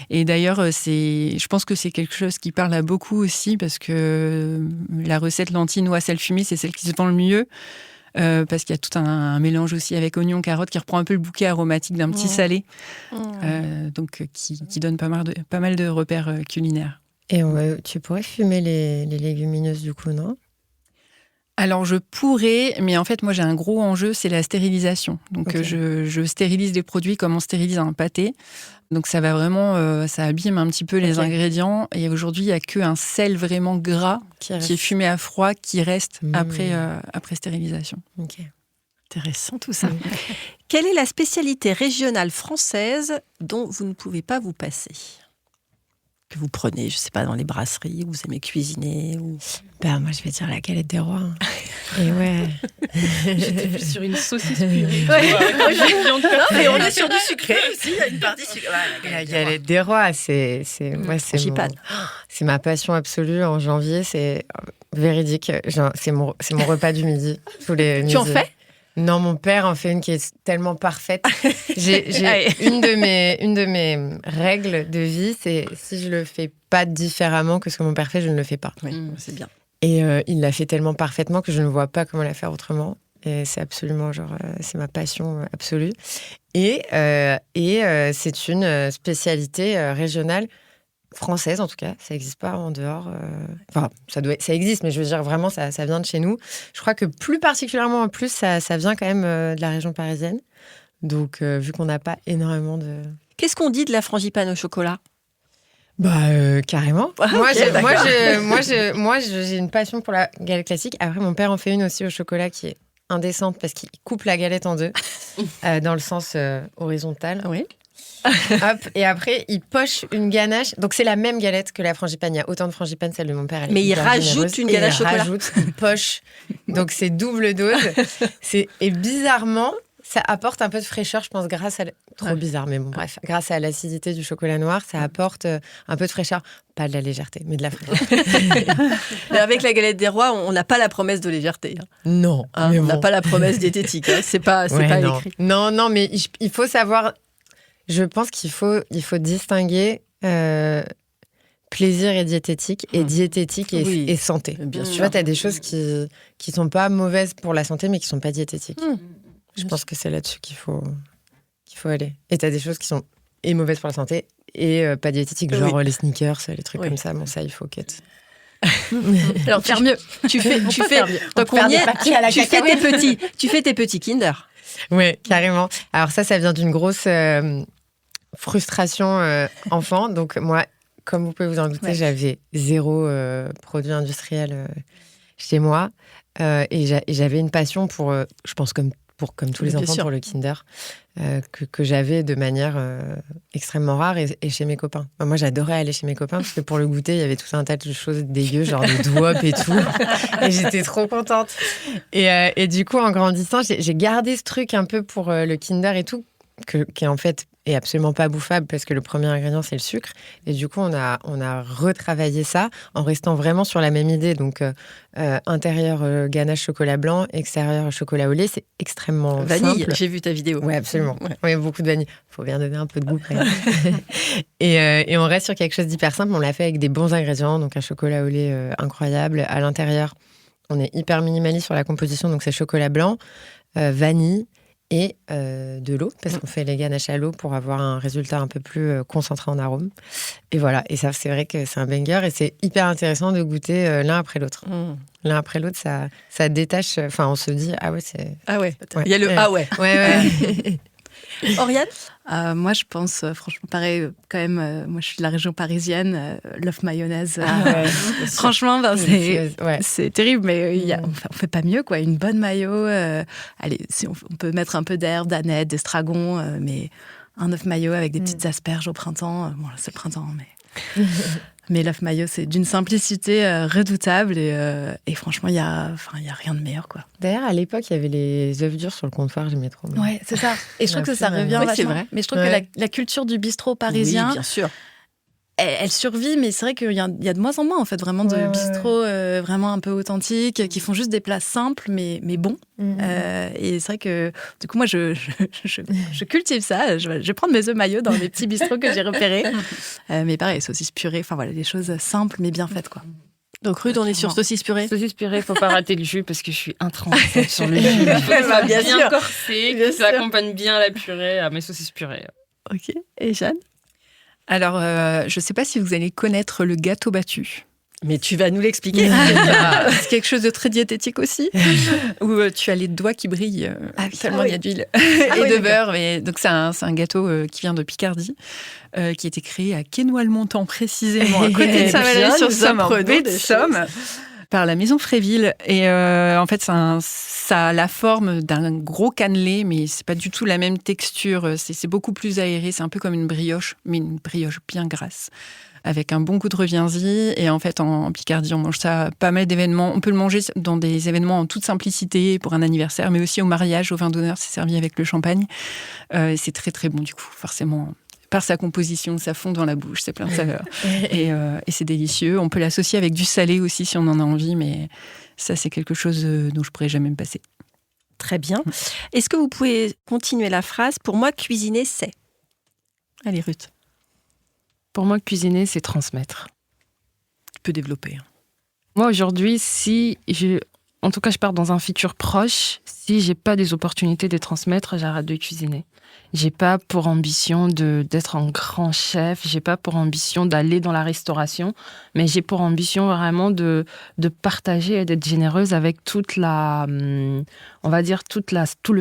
Et d'ailleurs, je pense que c'est quelque chose qui parle à beaucoup aussi, parce que la recette lentilles, noix, sel fumé, c'est celle qui se vend le mieux. Parce qu'il y a tout un mélange aussi avec oignon, carotte, qui reprend un peu le bouquet aromatique d'un petit salé. Donc qui donne pas mal de repères culinaires. Et tu pourrais fumer les légumineuses du coup, non ? Alors, je pourrais, mais en fait, moi, j'ai un gros enjeu, c'est la stérilisation. Donc, je stérilise les produits comme on stérilise un pâté. Donc, ça va vraiment, ça abîme un petit peu les ingrédients. Et aujourd'hui, il n'y a qu'un sel vraiment gras qui est fumé à froid qui reste après stérilisation. Ok. Intéressant tout ça. Quelle est la spécialité régionale française dont vous ne pouvez pas vous passer ? Que vous prenez, je ne sais pas, dans les brasseries, vous aimez cuisiner ou... Moi, je vais dire la galette des rois. Et ouais. J'étais plus sur une saucisse purée. Mais on est sur du sucré aussi, il y a une partie sucrée. La galette des rois, c'est ma passion absolue. En janvier, c'est véridique. C'est mon repas du midi. Tous les midis. Tu en fais ? Non, mon père en fait une qui est tellement parfaite. J'ai une de mes règles de vie, c'est si je le fais pas différemment que ce que mon père fait, je ne le fais pas. Oui, c'est bien. Et il l'a fait tellement parfaitement que je ne vois pas comment la faire autrement. Et c'est absolument c'est ma passion absolue. Et c'est une spécialité régionale française en tout cas, ça n'existe pas en dehors. Enfin, ça existe, mais je veux dire vraiment, ça vient de chez nous. Je crois que plus particulièrement en plus, ça vient quand même de la région parisienne. Donc, vu qu'on n'a pas énormément de... Qu'est-ce qu'on dit de la frangipane au chocolat ? Carrément. Moi, j'ai une passion pour la galette classique. Après, mon père en fait une aussi au chocolat qui est indécente parce qu'il coupe la galette en deux dans le sens horizontal. Oui. Hop, et après, il poche une ganache. Donc, c'est la même galette que la frangipane. Il y a autant de frangipane, celle de mon père. Mais il rajoute une ganache chocolat. Il rajoute une poche. Donc, c'est double dose. Et bizarrement, ça apporte un peu de fraîcheur, je pense, grâce à... Trop bizarre, mais bon, bref. Grâce à l'acidité du chocolat noir, ça apporte un peu de fraîcheur. Pas de la légèreté, mais de la fraîcheur. Mais avec la galette des rois, on n'a pas la promesse de légèreté. Non. On n'a pas la promesse diététique. C'est pas écrit. Non, mais il faut savoir... Je pense qu'il faut distinguer plaisir et diététique, et diététique et santé. Bien sûr. Tu vois, tu as des choses qui sont pas mauvaises pour la santé, mais qui sont pas diététiques. Je pense que c'est là-dessus qu'il faut aller. Et tu as des choses qui sont et mauvaises pour la santé et pas diététiques, genre les sneakers, les trucs comme ça. Bon, ça, il faut qu'être... Alors, faire mieux. Tu fais tes petits Kinder. Oui, carrément. Alors ça vient d'une grosse frustration enfant. Donc moi, comme vous pouvez vous en douter, j'avais 0 produit industriel chez moi. Et j'avais une passion pour, je pense comme tous les enfants, pour le Kinder, que j'avais de manière extrêmement rare et chez mes copains. Moi, j'adorais aller chez mes copains parce que pour le goûter, il y avait tout un tas de choses dégueu, genre des doigts et tout. Et j'étais trop contente. Et du coup, en grandissant, j'ai gardé ce truc un peu pour le Kinder et tout, qui est en fait est absolument pas bouffable parce que le premier ingrédient, c'est le sucre. Et du coup, on a retravaillé ça en restant vraiment sur la même idée. Donc, intérieur ganache chocolat blanc, extérieur chocolat au lait, c'est extrêmement vanille, simple. J'ai vu ta vidéo. Oui, absolument. Oui, beaucoup de vanille. Il faut bien donner un peu de goût. Et on reste sur quelque chose d'hyper simple. On l'a fait avec des bons ingrédients, donc un chocolat au lait incroyable. À l'intérieur, on est hyper minimaliste sur la composition, donc c'est chocolat blanc, vanille, et de l'eau, parce qu'on fait les ganaches à l'eau pour avoir un résultat un peu plus concentré en arôme. Et voilà, et ça, c'est vrai que c'est un banger, et c'est hyper intéressant de goûter l'un après l'autre. L'un après l'autre, ça détache, enfin, on se dit, ah ouais, c'est... Ah ouais, il y a le ah ouais. Ouais. Oriane ? Moi, je pense, franchement, pareil, quand même, moi, je suis de la région parisienne, l'œuf mayonnaise. Franchement, c'est terrible, mais on fait pas mieux, quoi. Une bonne mayo, allez, si on peut mettre un peu d'herbe, d'aneth, d'estragon, mais un œuf mayo avec des petites asperges au printemps. Bon, là, c'est le printemps, mais... Mais l'œuf mayo, c'est d'une simplicité redoutable et franchement, il y a rien de meilleur, quoi. D'ailleurs, à l'époque, il y avait les œufs durs sur le comptoir, j'aimais trop. Ouais, c'est ça. Et je trouve que ça revient vachement. C'est vrai. Mais je trouve que la culture du bistrot parisien, oui, bien sûr. Elle survit, mais c'est vrai qu'il y a de moins en moins, en fait, vraiment de bistrots vraiment un peu authentiques, qui font juste des plats simples, mais bons. Et c'est vrai que, du coup, moi, je cultive ça. Je vais prendre mes œufs maillots dans les petits bistrots que j'ai repérés. Mais pareil, saucisses purées, enfin voilà, des choses simples, mais bien faites, quoi. Donc, Ruth, on est sur saucisses purées. Saucisses purées, faut pas rater le jus parce que je suis intransigeante sur le jus. Il faut que ça bien bien sûr. corsé, que ça accompagne bien la purée à mes saucisses purées. Ok. Et Jeanne ? Alors, je ne sais pas si vous allez connaître le gâteau battu. Mais tu vas nous l'expliquer. C'est quelque chose de très diététique aussi, où tu as les doigts qui brillent tellement il y a d'huile et de beurre. Et donc c'est un gâteau qui vient de Picardie, qui a été créé à Quesnoy-le-Montant précisément, à côté de Saint-Valery-sur-Somme, en baie de Somme, par la maison Fréville. Et en fait, ça a la forme d'un gros cannelé, mais c'est pas du tout la même texture. C'est beaucoup plus aéré. C'est un peu comme une brioche, mais une brioche bien grasse, avec un bon coup de reviens-y. Et en fait, en Picardie, on mange ça à pas mal d'événements. On peut le manger dans des événements en toute simplicité, pour un anniversaire, mais aussi au mariage, au vin d'honneur, c'est servi avec le champagne. C'est très, très bon, du coup, forcément. Par sa composition, ça fond dans la bouche, c'est plein de saveurs. Et c'est délicieux. On peut l'associer avec du salé aussi, si on en a envie, mais ça, c'est quelque chose dont je pourrais jamais me passer. Très bien. Est-ce que vous pouvez continuer la phrase ? Pour moi, cuisiner, c'est... Allez, Ruth. Pour moi, cuisiner, c'est transmettre. Tu peux développer. Moi, aujourd'hui, en tout cas, je pars dans un futur proche, si j'ai pas des opportunités de transmettre, j'arrête de cuisiner. J'ai pas pour ambition d'être un grand chef, j'ai pas pour ambition d'aller dans la restauration, mais j'ai pour ambition vraiment de partager et d'être généreuse avec tout le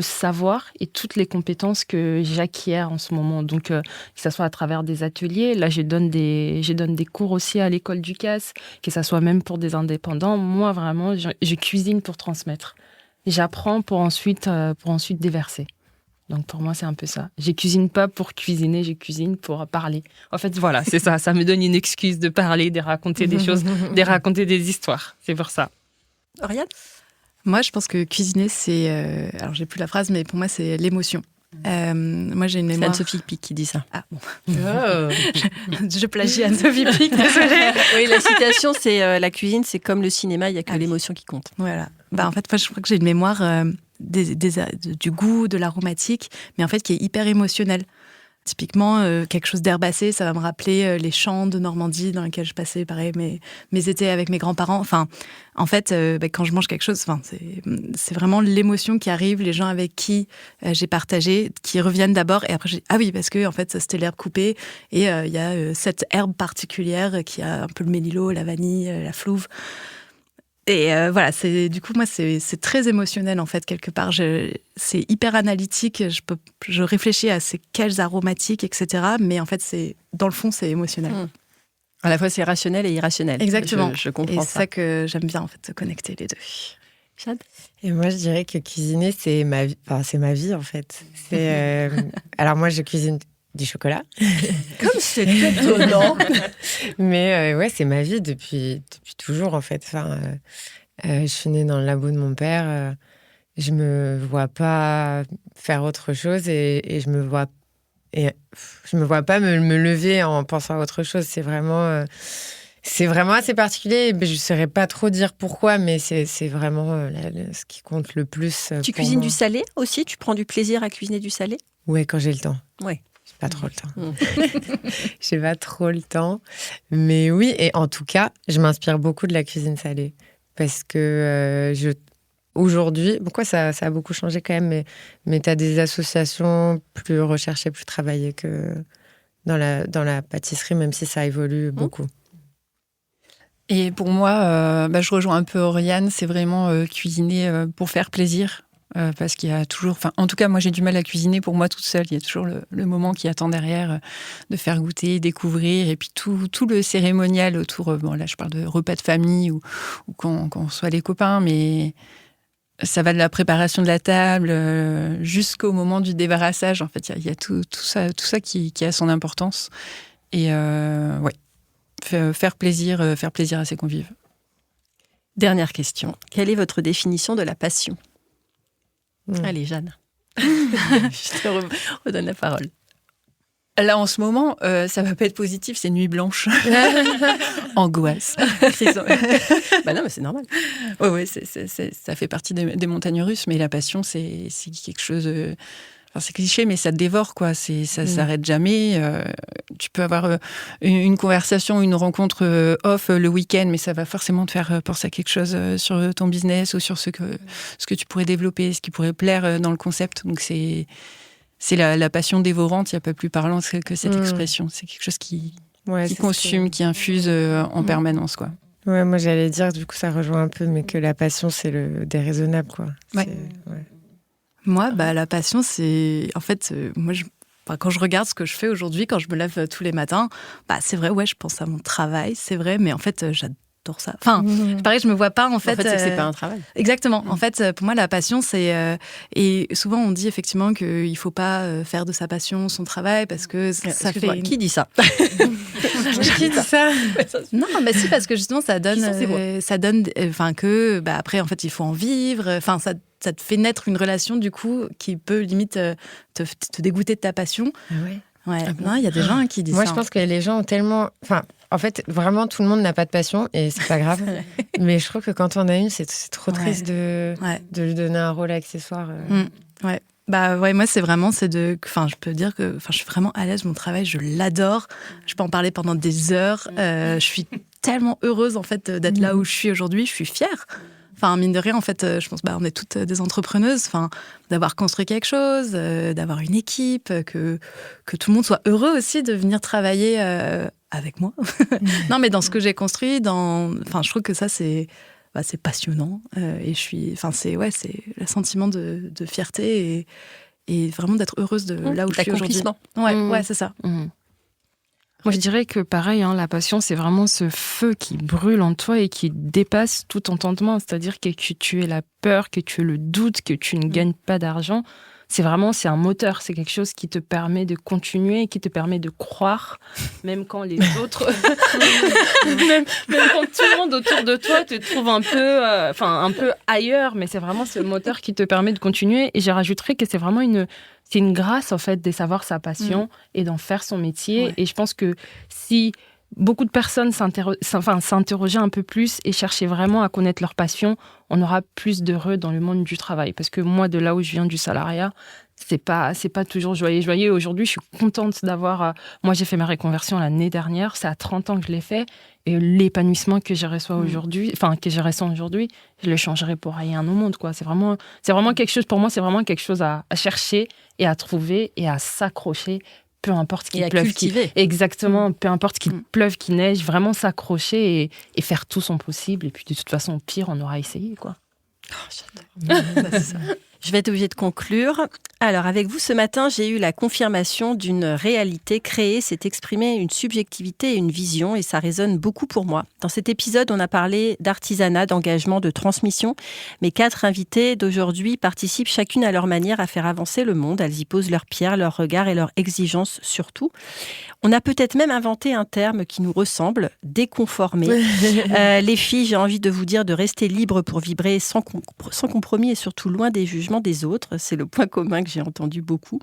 savoir et toutes les compétences que j'acquiers en ce moment. Donc, que ça soit à travers des ateliers, là, je donne des cours aussi à l'école du CAS, que ça soit même pour des indépendants. Moi, vraiment, je cuisine pour transmettre. J'apprends pour ensuite déverser. Donc pour moi, c'est un peu ça. Je cuisine pas pour cuisiner, je cuisine pour parler. En fait, voilà, c'est ça. Ça me donne une excuse de parler, de raconter des choses, de raconter des histoires. C'est pour ça. Oriane ? Moi, je pense que cuisiner, c'est... alors, j'ai plus la phrase, mais pour moi, c'est l'émotion. Moi, j'ai une mémoire... C'est Anne-Sophie Pic qui dit ça. Ah, bon. Je plagie Anne-Sophie Pic, désolée. Oui, la citation, c'est la cuisine, c'est comme le cinéma, il n'y a que l'émotion qui compte. Voilà. En fait, moi, je crois que j'ai une mémoire du goût, de l'aromatique, mais en fait, qui est hyper émotionnelle. Typiquement, quelque chose d'herbacé, ça va me rappeler les champs de Normandie dans lesquels je passais, pareil, mes étés avec mes grands-parents. Enfin, en fait, quand je mange quelque chose, c'est vraiment l'émotion qui arrive, les gens avec qui j'ai partagé, qui reviennent d'abord, et après, ah oui, parce que en fait, c'était l'herbe coupée, et il y a cette herbe particulière qui a un peu le mélilo, la vanille, la flouve. Et voilà, du coup, moi, c'est très émotionnel, en fait, quelque part. C'est hyper analytique, je réfléchis à quelles aromatiques, etc. Mais en fait, dans le fond, c'est émotionnel. À la fois, c'est rationnel et irrationnel. Exactement. Je comprends ça. Et c'est ça que j'aime bien, en fait, connecter les deux. Jade ? Et moi, je dirais que cuisiner, c'est ma vie, en fait. Alors moi, je cuisine du chocolat. Comme c'est étonnant. Mais ouais, c'est ma vie depuis toujours, en fait. Je suis née dans le labo de mon père. Je me vois pas faire autre chose et je me vois pas me lever en pensant à autre chose. C'est vraiment assez particulier. Je ne saurais pas trop dire pourquoi, mais c'est vraiment ce qui compte le plus. Tu cuisines du salé aussi ? Tu prends du plaisir à cuisiner du salé ? Ouais, quand j'ai le temps. Ouais. J'ai pas trop le temps. J'ai pas trop le temps. Mais oui, et en tout cas, je m'inspire beaucoup de la cuisine salée. Parce que aujourd'hui, pourquoi ça a beaucoup changé quand même, mais tu as des associations plus recherchées, plus travaillées que dans la pâtisserie, même si ça évolue beaucoup. Et pour moi, je rejoins un peu Oriane, c'est vraiment cuisiner pour faire plaisir. Parce qu'il y a toujours... en tout cas, moi, j'ai du mal à cuisiner pour moi toute seule. Il y a toujours le moment qui attend derrière de faire goûter, découvrir. Et puis, tout le cérémonial autour... là, je parle de repas de famille ou quand on reçoit les copains, mais ça va de la préparation de la table jusqu'au moment du débarrassage. En fait, il y a tout ça qui a son importance. Et faire plaisir à ses convives. Dernière question. Quelle est votre définition de la passion ? Allez, Jeanne. Je te redonne la parole. Là, en ce moment, ça va pas être positif, c'est nuit blanche. Angoisse. Non, mais c'est normal. Oui, ça fait partie des montagnes russes, mais la passion, c'est quelque chose... c'est cliché, mais ça te dévore, quoi. Ça s'arrête jamais. Tu peux avoir une conversation, une rencontre off le week-end, mais ça va forcément te faire penser à quelque chose sur ton business ou sur ce que tu pourrais développer, ce qui pourrait plaire dans le concept. Donc c'est la passion dévorante. Il n'y a pas plus parlant que cette expression. C'est quelque chose qui consume, qui infuse en permanence, quoi. Ouais, moi j'allais dire, du coup ça rejoint un peu, mais que la passion c'est le déraisonnable, quoi. Ouais. Moi, la passion, c'est... En fait, quand je regarde ce que je fais aujourd'hui, quand je me lève tous les matins, c'est vrai, je pense à mon travail, c'est vrai, mais en fait, j'adore ça. Enfin, pareil, je me vois pas, en fait... En fait, c'est que c'est pas un travail. Exactement. En fait, pour moi, la passion, c'est... et souvent, on dit effectivement qu'il faut pas faire de sa passion son travail, parce que ça fait... Qui dit ça? Qui dit ça? Non, mais si, parce que justement, ça donne que, après, en fait, il faut en vivre. Enfin, ça te fait naître une relation, du coup, qui peut limite te dégoûter de ta passion. Ouais. Non, il y a des gens qui disent ça. Moi, je pense que les gens ont tellement... Enfin, en fait, vraiment, tout le monde n'a pas de passion et c'est pas grave. Mais je trouve que quand on a une, c'est trop triste de lui donner un rôle accessoire. Ouais. Moi, je peux dire que je suis vraiment à l'aise. Mon travail, je l'adore. Je peux en parler pendant des heures. Je suis tellement heureuse, en fait, d'être là où je suis aujourd'hui. Je suis fière. Enfin, mine de rien, en fait, je pense on est toutes des entrepreneuses. Enfin, d'avoir construit quelque chose, d'avoir une équipe, que tout le monde soit heureux aussi de venir travailler avec moi. Non, mais dans ce que j'ai construit, je trouve que ça, c'est passionnant. Et je suis... c'est le sentiment de fierté et vraiment d'être heureuse de là où je suis aujourd'hui. Ouais, c'est ça. Moi, je dirais que pareil, la passion, c'est vraiment ce feu qui brûle en toi et qui dépasse tout entendement. C'est-à-dire que tu aies la peur, que tu aies le doute, que tu ne gagnes pas d'argent. C'est un moteur. C'est quelque chose qui te permet de continuer, qui te permet de croire, même quand les autres... même quand tout le monde autour de toi te trouve un peu ailleurs. Mais c'est vraiment ce moteur qui te permet de continuer. Et je rajouterais que c'est vraiment c'est une grâce, en fait, de savoir sa passion et d'en faire son métier. Ouais. Et je pense que si beaucoup de personnes s'interrogeaient un peu plus et cherchaient vraiment à connaître leur passion, on aura plus d'heureux dans le monde du travail. Parce que moi, de là où je viens du salariat, c'est pas toujours joyeux. Aujourd'hui, je suis contente d'avoir... moi, j'ai fait ma reconversion l'année dernière. C'est à 30 ans que je l'ai fait. Et l'épanouissement que je ressens aujourd'hui, je le changerai pour rien au monde, quoi. C'est vraiment quelque chose, pour moi, c'est vraiment quelque chose à chercher et à trouver et à s'accrocher, peu importe qu'il pleuve. Exactement, peu importe qu'il pleuve, qu'il neige, vraiment s'accrocher et faire tout son possible. Et puis, de toute façon, au pire, on aura essayé, quoi. Oh, j'adore. C'est ça. Je vais être obligée de conclure. Alors, avec vous, ce matin, j'ai eu la confirmation d'une réalité créée, s'est exprimée une subjectivité et une vision, et ça résonne beaucoup pour moi. Dans cet épisode, on a parlé d'artisanat, d'engagement, de transmission. Mes 4 invités d'aujourd'hui participent chacune à leur manière à faire avancer le monde. Elles y posent leurs pierres, leurs regards et leurs exigences surtout. On a peut-être même inventé un terme qui nous ressemble, déconformé. Les filles, j'ai envie de vous dire de rester libres pour vibrer sans compromis et surtout loin des jugements des autres. C'est le point commun que j'ai entendu beaucoup.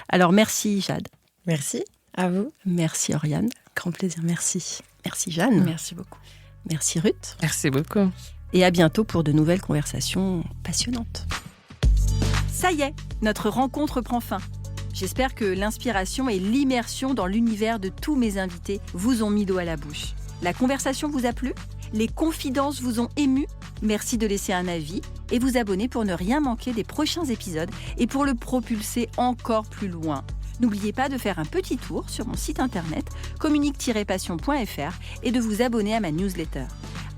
Alors, merci Jade. Merci, à vous. Merci Oriane. Grand plaisir, merci. Merci Jeanne. Merci beaucoup. Merci Ruth. Merci beaucoup. Et à bientôt pour de nouvelles conversations passionnantes. Ça y est, notre rencontre prend fin. J'espère que l'inspiration et l'immersion dans l'univers de tous mes invités vous ont mis l'eau à la bouche. La conversation vous a plu ? Les confidences vous ont ému ? Merci de laisser un avis et vous abonner pour ne rien manquer des prochains épisodes et pour le propulser encore plus loin. N'oubliez pas de faire un petit tour sur mon site internet communique-passion.fr et de vous abonner à ma newsletter.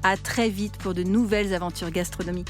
À très vite pour de nouvelles aventures gastronomiques.